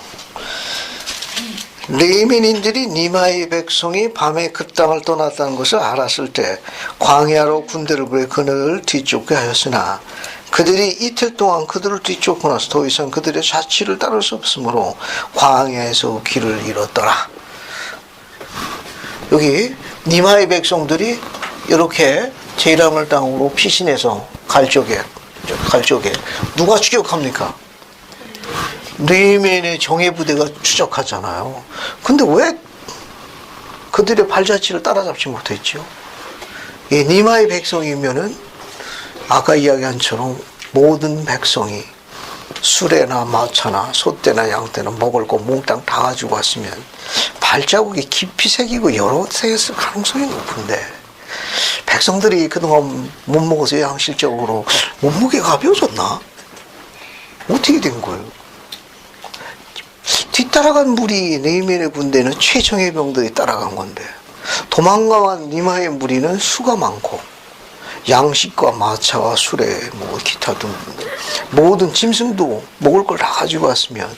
레위민인들이 니마의 백성이 밤에 그 땅을 떠났다는 것을 알았을 때 광야로 군대를 보내 그들을 뒤쫓게 하였으나 그들이 이틀 동안 그들을 뒤쫓고 나서 더 이상 그들의 자취를 따를 수 없으므로 광야에서 길을 잃었더라. 여기 니마의 백성들이 이렇게 제라멜 땅으로 피신해서 갈 적에 누가 추격합니까? 레위민의 정예부대가 추적하잖아요. 근데 왜 그들의 발자취를 따라잡지 못했죠? 이 니마의 백성이면은 아까 이야기한 처럼 모든 백성이 수레나 마차나 소떼나 양떼나 먹을 거 몽땅 다 가지고 왔으면 발자국이 깊이 새기고 여러 새겼을 가능성이 높은데 백성들이 그동안 못 먹어서 양실적으로 몸무게가 가벼워졌나? 어떻게 된 거예요? 뒤따라간 무리 레위민의 군대는 최정예 병들이 따라간 건데 도망가만 니마의 무리는 수가 많고 양식과 마차와 수레 뭐 기타 등 모든 짐승도 먹을 걸 다 가지고 왔으면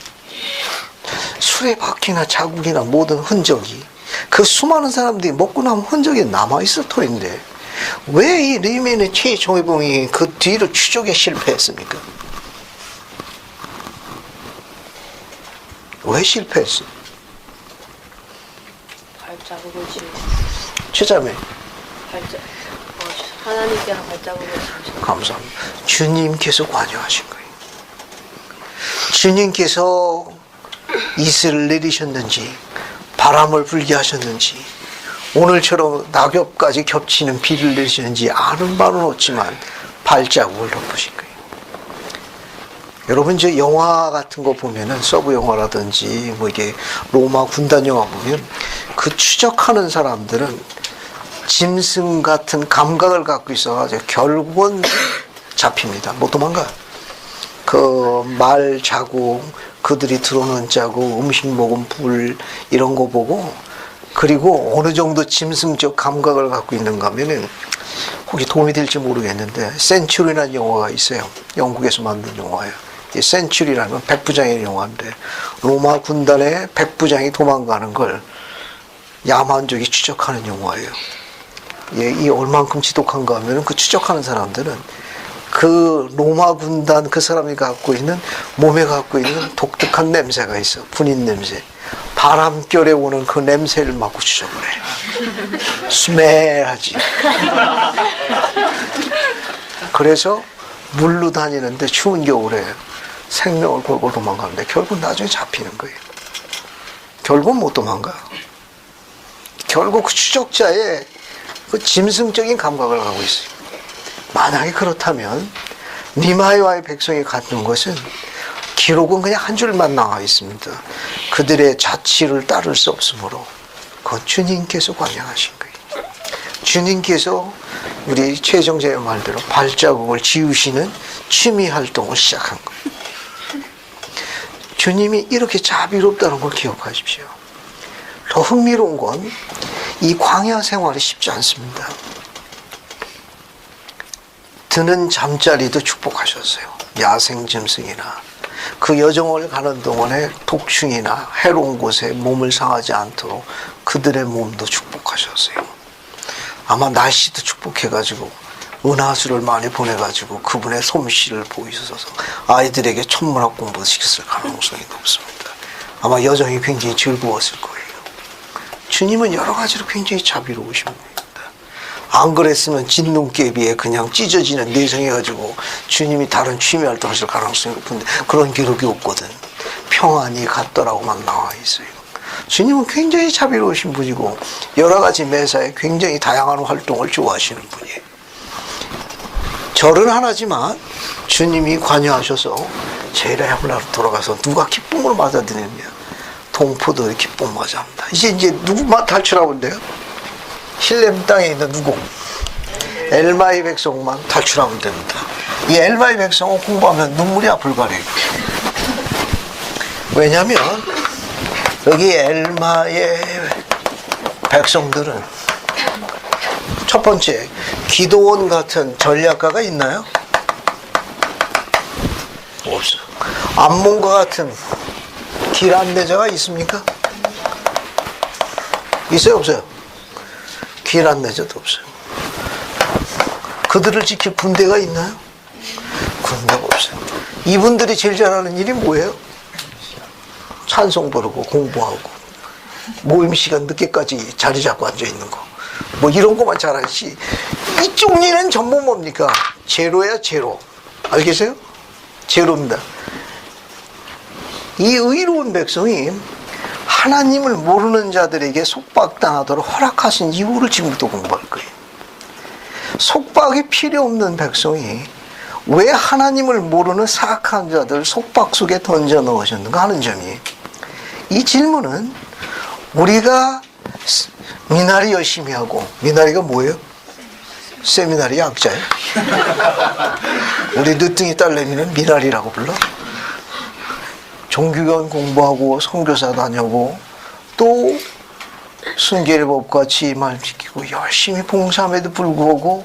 수레 바퀴나 자국이나 모든 흔적이 그 수많은 사람들이 먹고 나면 흔적이 남아있을 터인데 왜 이 레위민의 최정예병이 그 뒤를 추적에 실패했습니까? 왜 실패했어? 발자국을 지우고 최자매 하나님께서 발자국을 지으셨다. 감사합니다. 주님께서 관여하신 거예요. 주님께서 이슬을 내리셨는지 바람을 불게 하셨는지 오늘처럼 낙엽까지 겹치는 비를 내리셨는지 아는 바는 없지만 발자국을 덮으신 거예요. 여러분 이제 영화 같은 거 보면은 서브 영화라든지 뭐 이게 로마 군단 영화 보면 그 추적하는 사람들은 짐승 같은 감각을 갖고 있어가지고 결국은 잡힙니다. 못 도망가요. 그 말 자국, 그들이 들어오는 자국, 음식 먹은 불 이런 거 보고 그리고 어느 정도 짐승적 감각을 갖고 있는가 하면은 혹시 도움이 될지 모르겠는데 센츄리라는 영화가 있어요. 영국에서 만든 영화예요. 이 센츄리라는 건 백부장의 영화인데 로마 군단의 백부장이 도망가는 걸 야만족이 추적하는 영화예요. 이 얼만큼 지독한가 하면 그 추적하는 사람들은 그 로마 군단 그 사람이 갖고 있는 몸에 갖고 있는 독특한 냄새가 있어. 분인 냄새. 바람결에 오는 그 냄새를 맡고 추적을 해. 스멜하지. 그래서 물로 다니는데 추운 겨울에 생명을 걸고 도망가는데 결국 나중에 잡히는 거예요. 결국 못 도망가. 결국 그 추적자의 그 짐승적인 감각을 갖고 있어요. 만약에 그렇다면 니마이와의 백성이 갖는 것은 기록은 그냥 한 줄만 나와 있습니다. 그들의 자치를 따를 수 없으므로 그건 주님께서 관여하신 거예요. 주님께서 우리 최정재의 말대로 발자국을 지우시는 취미 활동을 시작한 거예요. 주님이 이렇게 자비롭다는 걸 기억하십시오. 더 흥미로운 건 이 광야 생활이 쉽지 않습니다. 드는 잠자리도 축복하셨어요. 야생 짐승이나 그 여정을 가는 동안에 독충이나 해로운 곳에 몸을 상하지 않도록 그들의 몸도 축복하셨어요. 아마 날씨도 축복해가지고 은하수를 많이 보내가지고 그분의 솜씨를 보이셔서 아이들에게 천문학 공부를 시켰을 가능성이 높습니다. 아마 여정이 굉장히 즐거웠을 거예요. 주님은 여러 가지로 굉장히 자비로우신 분입니다. 안 그랬으면 진눈깨비에 그냥 찢어지는 내성해가지고 주님이 다른 취미활동 하실 가능성이 높은데 그런 기록이 없거든. 평안이 같더라고만 나와 있어요. 주님은 굉장히 자비로우신 분이고 여러 가지 매사에 굉장히 다양한 활동을 좋아하시는 분이에요. 절은 하나지만 주님이 관여하셔서 제일야말로 돌아가서 누가 기쁨으로 맞아들이느냐. 동포들이 기쁨 맞아합니다. 이제 누구만 탈출하고 있는데요? 힐렘 땅에 있는 누구? 엘마의 백성만 탈출하면 됩니다. 이 엘마의 백성은 공부하면 눈물이 불가리고. 왜냐하면 여기 엘마의 백성들은 첫 번째 기도원 같은 전략가가 있나요? 없어. 암몬과 같은 길 안내자가 있습니까? 있어요, 없어요? 길 안내자도 없어요. 그들을 지킬 군대가 있나요? 군대가 없어요. 이분들이 제일 잘하는 일이 뭐예요? 찬송 부르고 공부하고 모임 시간 늦게까지 자리 잡고 앉아 있는 거. 뭐 이런 거만 잘하지. 이쪽 일은 전부 뭡니까? 제로야, 제로. 알겠어요? 제로입니다. 이 의로운 백성이 하나님을 모르는 자들에게 속박당하도록 허락하신 이유를 지금부터 공부할 거예요. 속박이 필요 없는 백성이 왜 하나님을 모르는 사악한 자들 속박 속에 던져 넣으셨는가 하는 점이, 이 질문은 우리가 미나리 열심히 하고, 미나리가 뭐예요? 세미나리 약자예요. 우리 늦둥이 딸내미는 미나리라고 불러. 종교견 공부하고 선교사 다녀고 또 순결법과 지혜만 지키고 열심히 봉사함에도 불구하고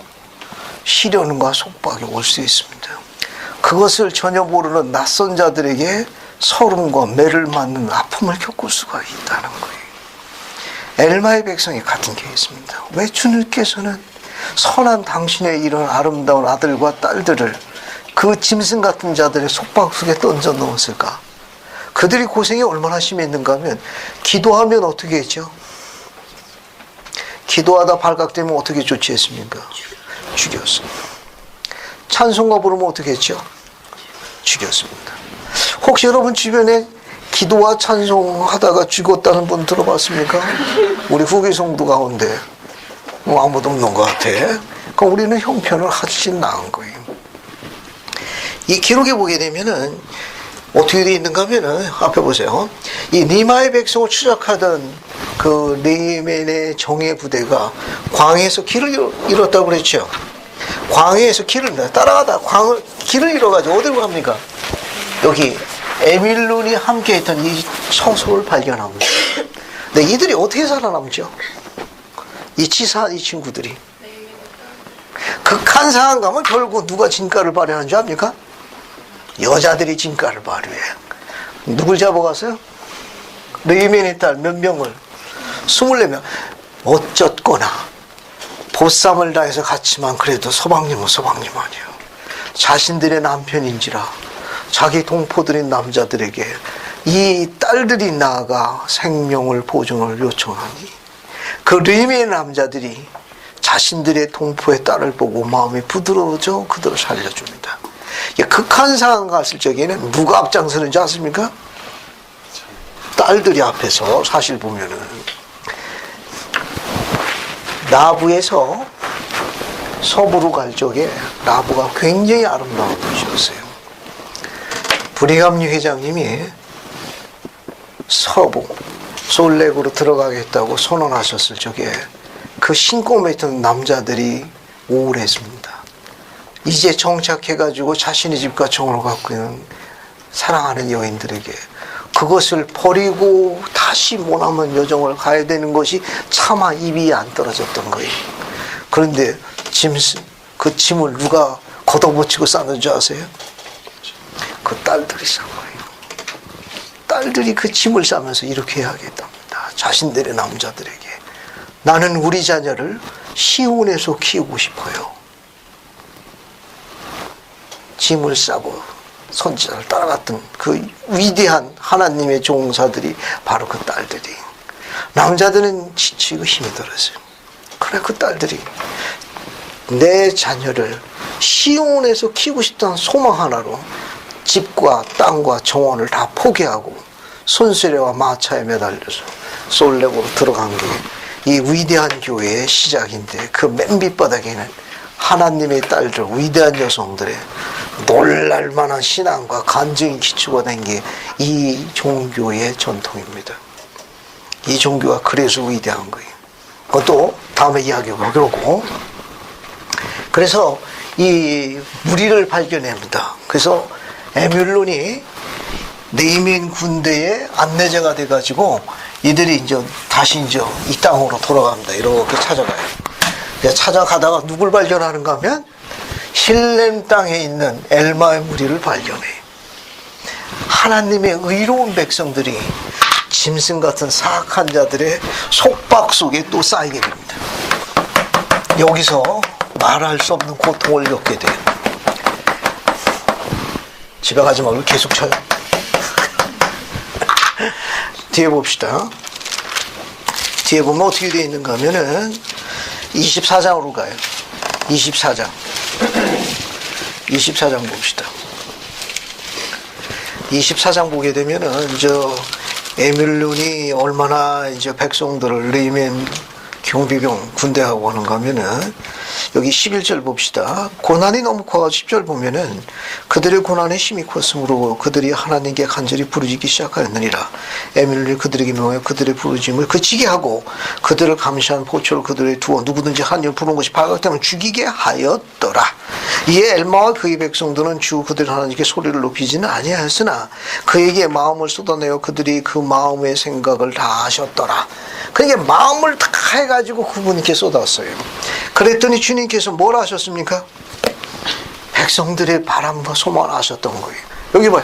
시련과 속박이 올 수 있습니다. 그것을 전혀 모르는 낯선 자들에게 서름과 매를 맞는 아픔을 겪을 수가 있다는 거예요. 엘마의 백성이 같은 게 있습니다. 왜 주님께서는 선한 당신의 이런 아름다운 아들과 딸들을 그 짐승 같은 자들의 속박 속에 던져 넣었을까? 그들이 고생이 얼마나 심했는가 하면, 기도하면 어떻게 했죠? 기도하다 발각되면 어떻게 조치했습니까? 죽였어요. 찬송가 부르면 어떻게 했죠? 죽였습니다. 혹시 여러분 주변에 기도와 찬송하다가 죽었다는 분 들어봤습니까? 우리 후기 성도 가운데 아무도 없는 것 같아. 그럼 우리는 형편을 훨씬 나은 거예요. 이 기록에 보게 되면은 어떻게 되어 있는가 하면은 앞에 보세요. 이 니마의 백성을 추적하던 그 네멘의 정예 부대가 광야에서 길을 잃었다고 그랬죠. 광야에서 길을 따라가다 길을 잃어가지고 어디로 갑니까? 여기 에밀론이 함께했던 이 처소를 발견합니다. 근데 이들이 어떻게 살아남죠? 이 치사한 이 친구들이 극한 상황 가면 결국 누가 진가를 발휘하는 줄 압니까? 여자들이 진가를 발휘해. 누굴 잡아갔어요? 레이멘의 딸 몇 명을? 24명. 어쨌거나 보쌈을 다해서 갔지만 그래도 서방님은 서방님 아니에요. 자신들의 남편인지라 자기 동포들인 남자들에게 이 딸들이 나아가 생명을 보증을 요청하니 그 레이멘의 남자들이 자신들의 동포의 딸을 보고 마음이 부드러워져 그들을 살려줍니다. 극한 상황 갔을 적에는 누가 앞장서는지 아십니까? 딸들이 앞에서 사실 보면은 나부에서 서부로 갈 적에 나부가 굉장히 아름다운 곳이었어요. 브리감리 회장님이 서부 솔렉으로 들어가겠다고 선언하셨을 적에 그 신고 있던 남자들이 우울했습니다. 이제 정착해가지고 자신의 집과 정을 갖고 있는 사랑하는 여인들에게 그것을 버리고 다시 모나먼 여정을 가야 되는 것이 차마 입이 안 떨어졌던 거예요. 그런데 그 짐을 누가 걷어붙이고 싸는 줄 아세요? 그 딸들이 싼 거예요. 딸들이 그 짐을 싸면서 이렇게 해야겠답니다. 자신들의 남자들에게 나는 우리 자녀를 시온에서 키우고 싶어요. 짐을 싸고 선지자를 따라갔던 그 위대한 하나님의 종사들이 바로 그 딸들이. 남자들은 지치고 힘이 들었어요. 그래 그 딸들이 내 자녀를 시온에서 키우고 싶다는 소망 하나로 집과 땅과 정원을 다 포기하고 손수레와 마차에 매달려서 솔렉으로 들어간 게 이 위대한 교회의 시작인데 그 맨 밑바닥에는 하나님의 딸들, 위대한 여성들의 놀랄만한 신앙과 간증이 기초가 된 게 이 종교의 전통입니다. 이 종교가 그래서 위대한 거예요. 그것도 다음에 이야기하고 그러고. 그래서 이 무리를 발견합니다. 그래서 에뮬론이 네이멘 군대의 안내자가 돼가지고 이들이 이제 다시 이제 이 땅으로 돌아갑니다. 이렇게 찾아가요. 찾아가다가 누굴 발견하는가 하면 힐렘 땅에 있는 엘마의 무리를 발견해요. 하나님의 의로운 백성들이 짐승 같은 사악한 자들의 속박 속에 또 쌓이게 됩니다. 여기서 말할 수 없는 고통을 겪게 돼요. 집에 가지 말고 계속 쳐요. 뒤에 봅시다. 뒤에 보면 어떻게 되어 있는가 하면은 24장으로 가요. 24장. 24장 봅시다. 24장 보게 되면은 에밀론이 얼마나 이제 백성들을 레이멘 경비병 군대하고 하는가 하면은 여기 11절 봅시다. 고난이 너무 커가지고 10절 보면은 그들의 고난의 심히 컸으므로 그들이 하나님께 간절히 부르짖기 시작하였느니라. 에밀론이 그들에게 명하여 그들의 부르짖음을 그치게 하고 그들을 감시한 보초를 그들에게 두어 누구든지 한 일 부른 것이 발각되면 죽이게 하였더라. 이에 엘마와 그의 백성들은 주 그들 하나님께 소리를 높이지는 아니하였으나 그에게 마음을 쏟아내어 그들이 그 마음의 생각을 다 하셨더라. 그러니까 마음을 다 해가지고 그분께 쏟았어요. 그랬더니 주님께서 뭘 하셨습니까? 백성들의 바람과 소망을 하셨던 거예요. 여기 봐요.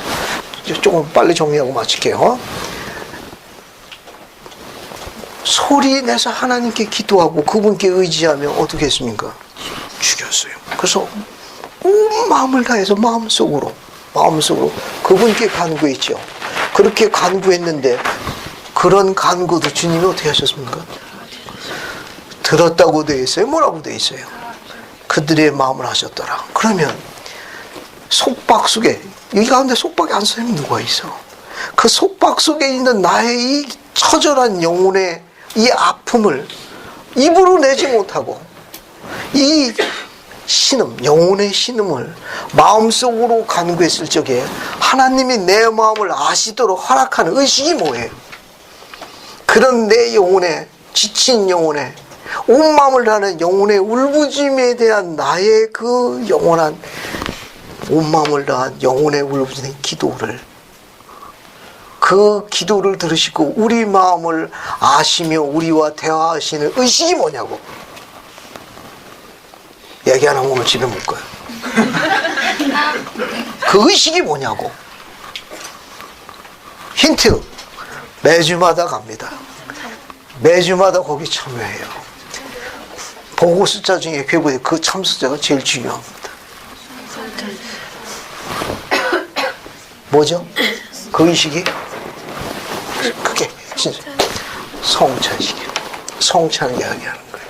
조금 빨리 정리하고 마칠게요. 소리 내서 하나님께 기도하고 그분께 의지하면 어떻게 했습니까? 죽였어요. 그래서 온 마음을 다해서 마음속으로 그분께 간구했죠. 그렇게 간구했는데 그런 간구도 주님이 어떻게 하셨습니까? 들었다고 돼 있어요? 뭐라고 돼 있어요? 그들의 마음을 하셨더라. 그러면 속박 속에, 이 가운데 속박이 안 쓰는 누가 있어? 그 속박 속에 있는 나의 이 처절한 영혼의 이 아픔을 입으로 내지 못하고 이 신음, 영혼의 신음을 마음속으로 간구했을 적에 하나님이 내 마음을 아시도록 허락하는 의식이 뭐예요? 그런 내 영혼의, 지친 영혼의, 온 마음을 다하는 영혼의 울부짖음에 대한 나의 그 영원한, 온 마음을 다한 영혼의 울부짖는 기도를, 그 기도를 들으시고 우리 마음을 아시며 우리와 대화하시는 의식이 뭐냐고. 얘기 안 하면 오늘 집에 못 가요. 그 의식이 뭐냐고. 힌트. 매주마다 갑니다. 매주마다 거기 참여해요. 보고 숫자 중에 괴부에 그 참 숫자가 제일 중요합니다. 뭐죠? 그 의식이? 그게 진짜 성찬식이에요. 성찬 이야기하는 거예요.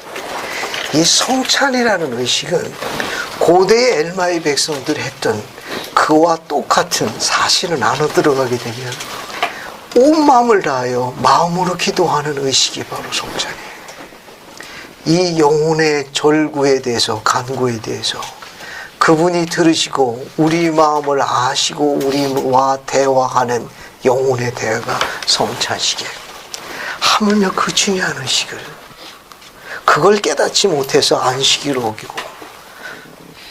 이 성찬이라는 의식은 고대의 엘마의 백성들이 했던 그와 똑같은 사실을 나눠 들어가게 되면 온 마음을 다하여 마음으로 기도하는 의식이 바로 성찬이에요. 이 영혼의 절구에 대해서, 간구에 대해서 그분이 들으시고 우리 마음을 아시고 우리와 대화하는 영혼의 대화가 성찬식이에요. 하물며 그 중요한 의식을, 그걸 깨닫지 못해서 안식일을 어기고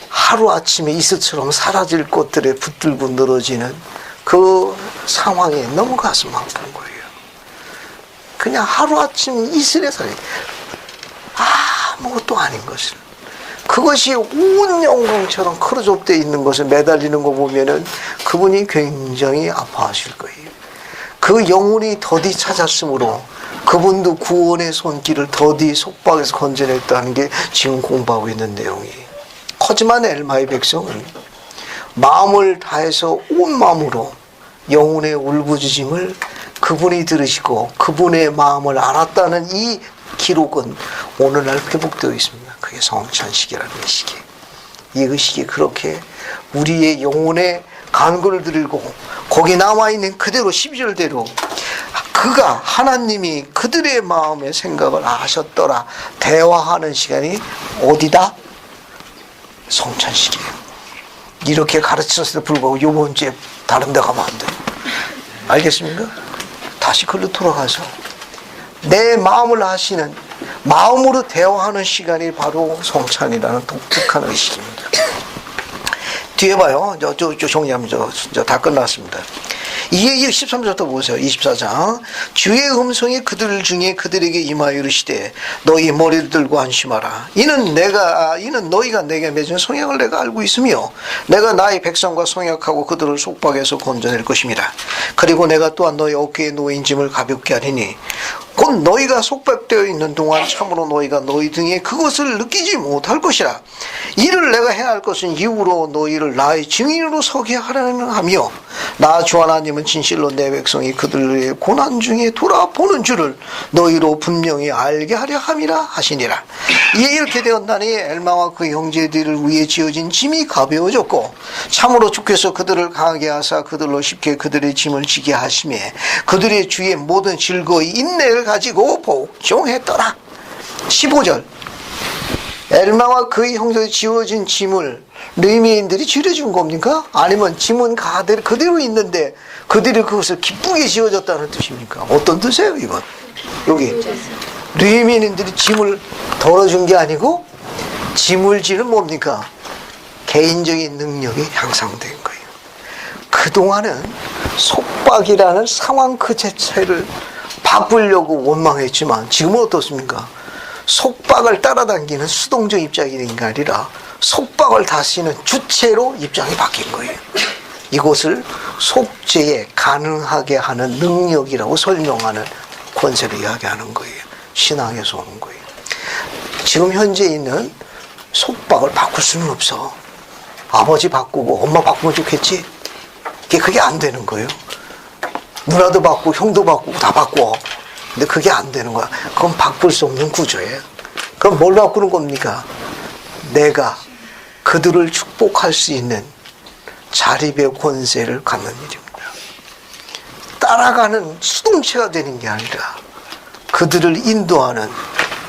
하루아침에 이슬처럼 사라질 것들에 붙들고 늘어지는 그 상황에 너무 가슴 아픈 거예요. 그냥 하루아침 이슬에 살이 아무것도 아닌 것을, 그것이 온 영광처럼 크루좁되어 있는 것을 매달리는 거 보면은 그분이 굉장히 아파하실 거예요. 그 영혼이 더디 찾았으므로 그분도 구원의 손길을 더디 속박에서 건져냈다는 게 지금 공부하고 있는 내용이에요. 하지만 엘마의 백성은 마음을 다해서 온 마음으로 영혼의 울부짖음을 그분이 들으시고 그분의 마음을 알았다는 이 기록은 오늘날 회복되어 있습니다. 그게 성찬식이라는 의식이에요. 이 의식이 그렇게 우리의 영혼의 간구를 드리고 거기 남아있는 그대로 12절대로 그가 하나님이 그들의 마음의 생각을 아셨더라 대화하는 시간이 어디다? 성찬식이에요. 이렇게 가르쳤을 때 불구하고 이번 주에 다른 데 가면 안 돼요. 알겠습니까? 다시 글로 돌아가서 내 마음을 아시는, 마음으로 대화하는 시간이 바로 성찬이라는 독특한 의식입니다. 뒤에 봐요. 저 정리하면 다 끝났습니다. 이에 13절부터 보세요. 24장. 주의 음성이 그들 중에 그들에게 임하여 이르시되 너희 머리를 들고 안심하라. 이는 너희가 내게 맺은 성약을 내가 알고 있으며 내가 나의 백성과 성약하고 그들을 속박에서 건져낼 것입니다. 그리고 내가 또한 너희 어깨에 놓인 짐을 가볍게 하리니 곧 너희가 속박되어 있는 동안 참으로 너희가 너희 등에 그것을 느끼지 못할 것이라. 이를 내가 해야 할 것은 이후로 너희를 나의 증인으로 서게 하며 나 주 하나님은 진실로 내 백성이 그들의 고난 중에 돌아보는 줄을 너희로 분명히 알게 하려 함이라 하시니라. 이에 이렇게 되었나니 엘마와 그 형제들을 위해 지어진 짐이 가벼워졌고 참으로 주께서 그들을 강하게 하사 그들로 쉽게 그들의 짐을 지게 하시매 그들의 주의 모든 즐거이 인내를 가지고 복종했더라. 15절. 엘마와 그의 형제들이 지어진 짐을 르미인들이 지어준 겁니까? 아니면 짐은 그대로 있는데 그들이 그것을 기쁘게 지어졌다는 뜻입니까? 어떤 뜻이에요 이건? 여기 르미인들이 짐을 덜어준 게 아니고 짐을 지는 뭡니까? 개인적인 능력이 향상된 거예요. 그동안은 속박이라는 상황 그 자체를 바꾸려고 원망했지만 지금은 어떻습니까? 속박을 따라당기는 수동적 입장이 아니라 속박을 다스리는 주체로 입장이 바뀐 거예요. 이것을 속죄에 가능하게 하는 능력이라고 설명하는 권세를 이야기하는 거예요. 신앙에서 오는 거예요. 지금 현재 있는 속박을 바꿀 수는 없어. 아버지 바꾸고 엄마 바꾸면 좋겠지? 그게 안 되는 거예요. 누나도 바꾸고 형도 바꾸고 다 바꿔. 근데 그게 안 되는 거야. 그건 바꿀 수 없는 구조예요. 그럼 뭘 바꾸는 겁니까? 내가 그들을 축복할 수 있는 자립의 권세를 갖는 일입니다. 따라가는 수동체가 되는 게 아니라 그들을 인도하는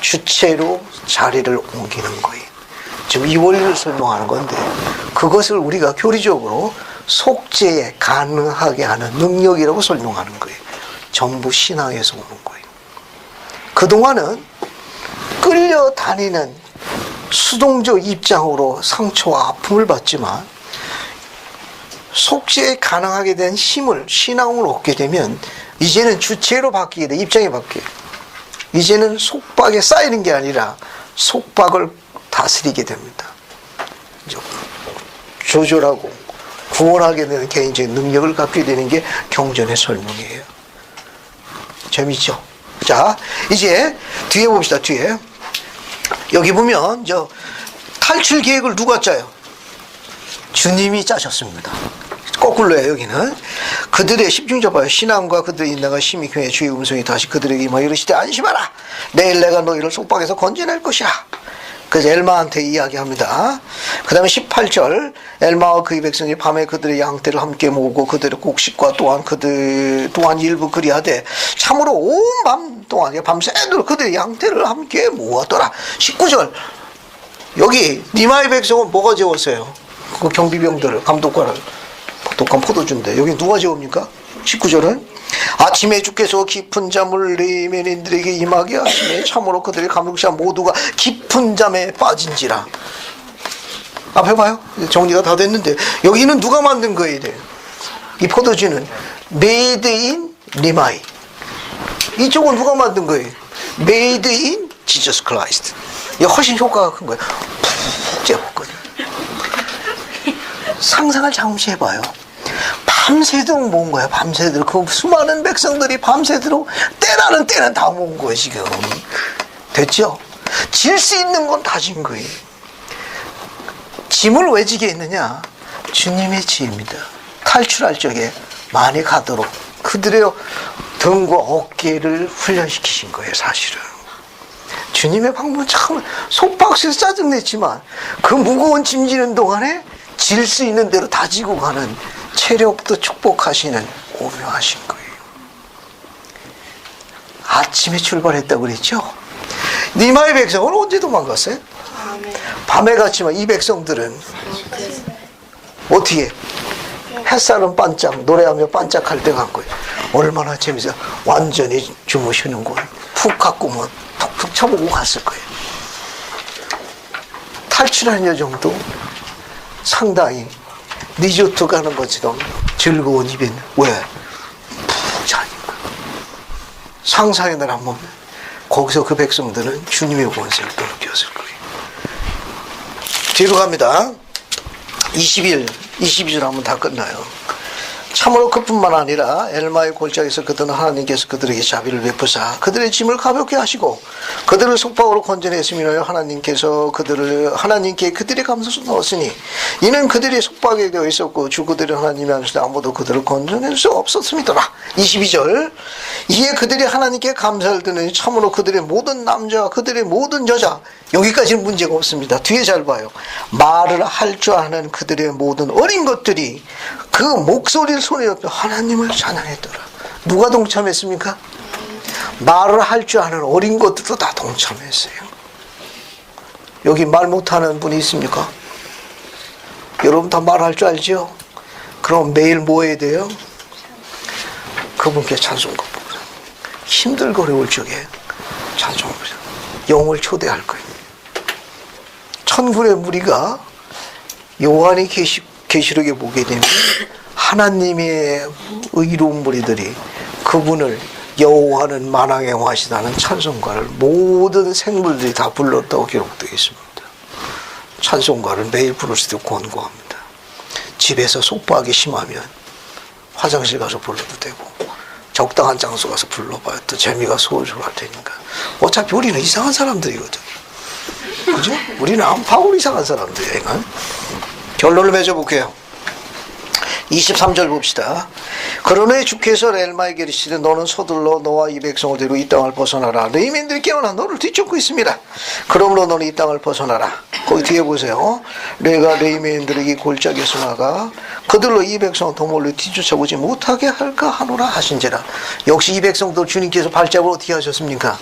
주체로 자리를 옮기는 거예요. 지금 이 원리를 설명하는 건데, 그것을 우리가 교리적으로 속죄에 가능하게 하는 능력이라고 설명하는 거예요. 전부 신앙에서 오는 거예요. 그동안은 끌려다니는 수동적 입장으로 상처와 아픔을 받지만, 속죄에 가능하게 된 힘을, 신앙을 얻게 되면 이제는 주체로 바뀌게 돼. 입장이 바뀌어요. 이제는 속박에 쌓이는 게 아니라 속박을 다스리게 됩니다. 조절하고 구원하게 되는 개인적인 능력을 갖게 되는 게 경전의 설명이에요. 재밌죠? 자, 이제 뒤에 봅시다. 뒤에 여기 보면 탈출 계획을 누가 짜요? 주님이 짜셨습니다. 거꾸로예요. 여기는 그들의 10중절 봐요. 신앙과 그들의 인내가 심히 교회 주의 음성이 다시 그들에게 임하여 이르시되 안심하라. 내일 내가 너희를 속박에서 건져낼 것이라. 그래서 엘마한테 이야기합니다. 그 다음에 18절, 엘마와 그의 백성이 밤에 그들의 양떼를 함께 모으고 그들의 곡식과 또한 그들 또한 일부 그리하되 참으로 온 밤 동안 밤새도록 그들의 양떼를 함께 모았더라. 19절, 여기 니마의 백성은 뭐가 재웠어요? 그 경비병들을, 감독관을, 독한 포도주인데 여기 누가 재웁니까? 19절은 아침에 주께서 깊은 잠을 레위인들에게 임하게 하시매 참으로 그들의 감독자 모두가 깊은 잠에 빠진지라. 앞에 봐요. 정리가 다 됐는데 여기는 누가 만든 거예요? 이 포도주는 메이드 인 리마이. 이쪽은 누가 만든 거예요? 메이드 인 지저스 크라이스트. 이게 훨씬 효과가 큰 거예요. 푹 재웠거든요. 상상을 잠시 해봐요. 밤새도록 모은 거예요. 밤새도록. 그 수많은 백성들이 밤새도록 때라는 때는 다 모은 거예요. 지금 됐죠? 질 수 있는 건 다 진 거예요. 짐을 왜 지게 했느냐? 주님의 지입니다. 탈출할 적에 많이 가도록 그들의 등과 어깨를 훈련시키신 거예요. 사실은 주님의 방법은 참 속박수에서 짜증냈지만 그 무거운 짐 지는 동안에 질 수 있는 대로 다지고 가는 체력도 축복하시는 오묘하신 거예요. 아침에 출발했다고 그랬죠? 니마의 백성은 언제 도망갔어요? 밤에 갔지만 이 백성들은 어떻게? 햇살은 반짝, 노래하며 반짝할 때 간 거예요. 얼마나 재밌어요. 완전히 주무시는 곳. 푹 갖고면 툭툭 쳐보고 갔을 거예요. 탈출한 여정도 상당히 리조트 가는 것처럼 즐거운 이벤트. 왜? 푹 자니까. 상상해들 한번 거기서 그 백성들은 주님의 권세를 또 느꼈을 거예요. 뒤로 갑니다. 22절 하면 다 끝나요. 참으로 그뿐만 아니라 엘마의 골짜기에서 그들은 하나님께서 그들에게 자비를 베푸사 그들의 짐을 가볍게 하시고 그들을 속박으로 건져냈으며 하나님께 그들의 감사를 넣었으니 이는 그들이 속박에 되어 있었고 주 그들의 하나님이 하시되 아무도 그들을 건져낼 수 없었음이더라. 22절 이에 그들이 하나님께 감사를 드느니 참으로 그들의 모든 남자와 그들의 모든 여자 여기까지는 문제가 없습니다. 뒤에 잘 봐요. 말을 할 줄 아는 그들의 모든 어린 것들이 그 목소리를 손에 옆에 하나님을 찬양했더라. 누가 동참했습니까? 말을 할 줄 아는 어린 것들도 다 동참했어요. 여기 말 못하는 분이 있습니까? 여러분 다 말할 줄 알죠? 그럼 매일 뭐 해야 돼요? 그분께 찬송가 부르자. 힘들고 어려울 적에 찬송가 부르자. 영을 초대할 거예요. 천군의 무리가 요한의 계시록에 보게 되면 하나님의 의로운 무리들이 그분을 여호와는 만왕의 왕이시다는 찬송가를 모든 생물들이 다 불렀다고 기록되어 있습니다. 찬송가를 매일 부를 수 있도록 권고합니다. 집에서 속박이 심하면 화장실 가서 불러도 되고 적당한 장소 가서 불러봐야 또 재미가 솔솔할 테니까. 어차피 우리는 이상한 사람들이거든. 그죠? 우리는 안팎으로 이상한 사람들이야. 결론을 맺어볼게요. 23절 봅시다. 그러나 주께서 엘마에게 이르시되 너는 서둘러 너와 이 백성을 데리고 이 땅을 벗어나라. 레위인들이 깨어나 너를 뒤쫓고 있습니다. 그러므로 너는 이 땅을 벗어나라. 거기 뒤에 보세요. 내가 레위인들에게 골짜기에서 나가 그들로 이 백성을 도몰로 뒤쫓아오지 못하게 할까 하노라 하신지라. 역시 이 백성도 주님께서 발작을 어떻게 하셨습니까?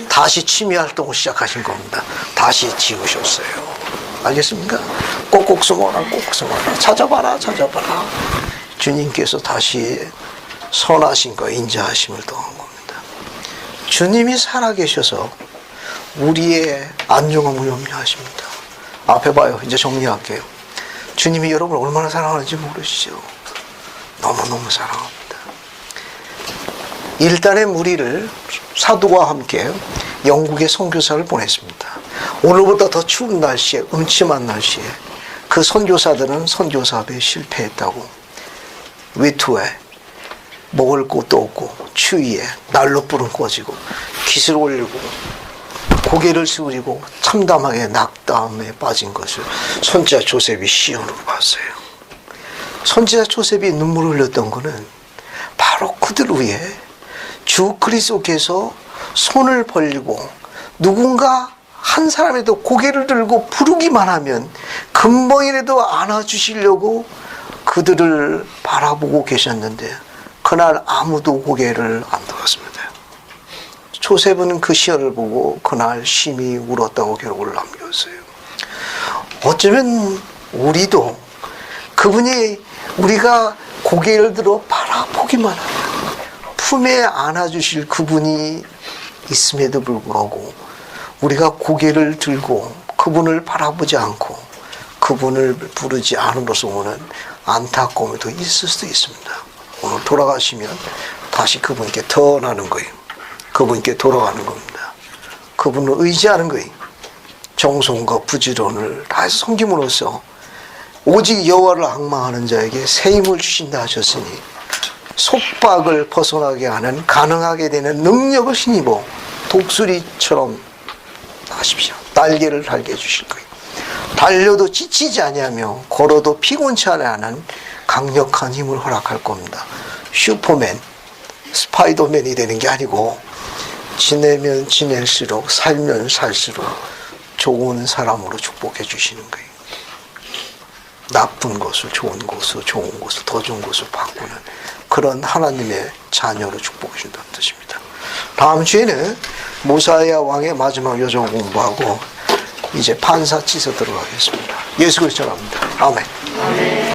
다시 취미 활동을 시작하신 겁니다. 다시 지으셨어요. 알겠습니까? 꼭꼭 숨어라, 꼭꼭 숨어라. 찾아봐라, 찾아봐라. 주님께서 다시 선하신 거 인자하심을 더한 겁니다. 주님이 살아계셔서 우리의 안정함을 염려하십니다. 앞에 봐요. 이제 정리할게요. 주님이 여러분을 얼마나 사랑하는지 모르시죠? 너무너무 사랑합니다. 일단의 무리를 사도와 함께 영국에 선교사를 보냈습니다. 오늘보다 더 추운 날씨에, 음침한 날씨에 그 선교사들은 선교사업에 실패했다고 외투에 먹을 곳도 없고 추위에 난로불은 꺼지고 깃을 올리고 고개를 숙이고 참담하게 낙담에 빠진 것을 선지자 조셉이 시온으로 봤어요. 선지자 조셉이 눈물을 흘렸던 것은 바로 그들 위에 주 그리스도께서 손을 벌리고 누군가 한 사람이라도 고개를 들고 부르기만 하면 금방이라도 안아주시려고 그들을 바라보고 계셨는데 그날 아무도 고개를 안 들었습니다. 조셉은 그 시련을 보고 그날 심히 울었다고 기록을 남겼어요. 어쩌면 우리도 그분이 우리가 고개를 들어 바라보기만 하면 품에 안아주실 그분이 있음에도 불구하고 우리가 고개를 들고 그분을 바라보지 않고 그분을 부르지 않음으로써 오는 안타까움이 더 있을 수도 있습니다. 오늘 돌아가시면 다시 그분께 태어나는 거예요. 그분께 돌아가는 겁니다. 그분을 의지하는 거예요. 정성과 부지런을 다해서 섬김으로써 오직 여호와를 앙망하는 자에게 새 힘을 주신다 하셨으니 속박을 벗어나게 하는 가능하게 되는 능력을 힘입어 독수리처럼 하십시오. 날개를 달게 해주실 거예요. 달려도 지치지 아니하며 걸어도 피곤치 않은 강력한 힘을 허락할 겁니다. 슈퍼맨, 스파이더맨이 되는 게 아니고 지내면 지낼수록 살면 살수록 좋은 사람으로 축복해 주시는 거예요. 나쁜 것을 좋은 것으로, 좋은 것을 더 좋은 것으로 바꾸는 그런 하나님의 자녀로 축복해 준다는 뜻입니다. 다음 주에는 모사야 왕의 마지막 여정 공부하고 이제 판사 치서 들어가겠습니다. 예수 그리스도 합니다. 아멘.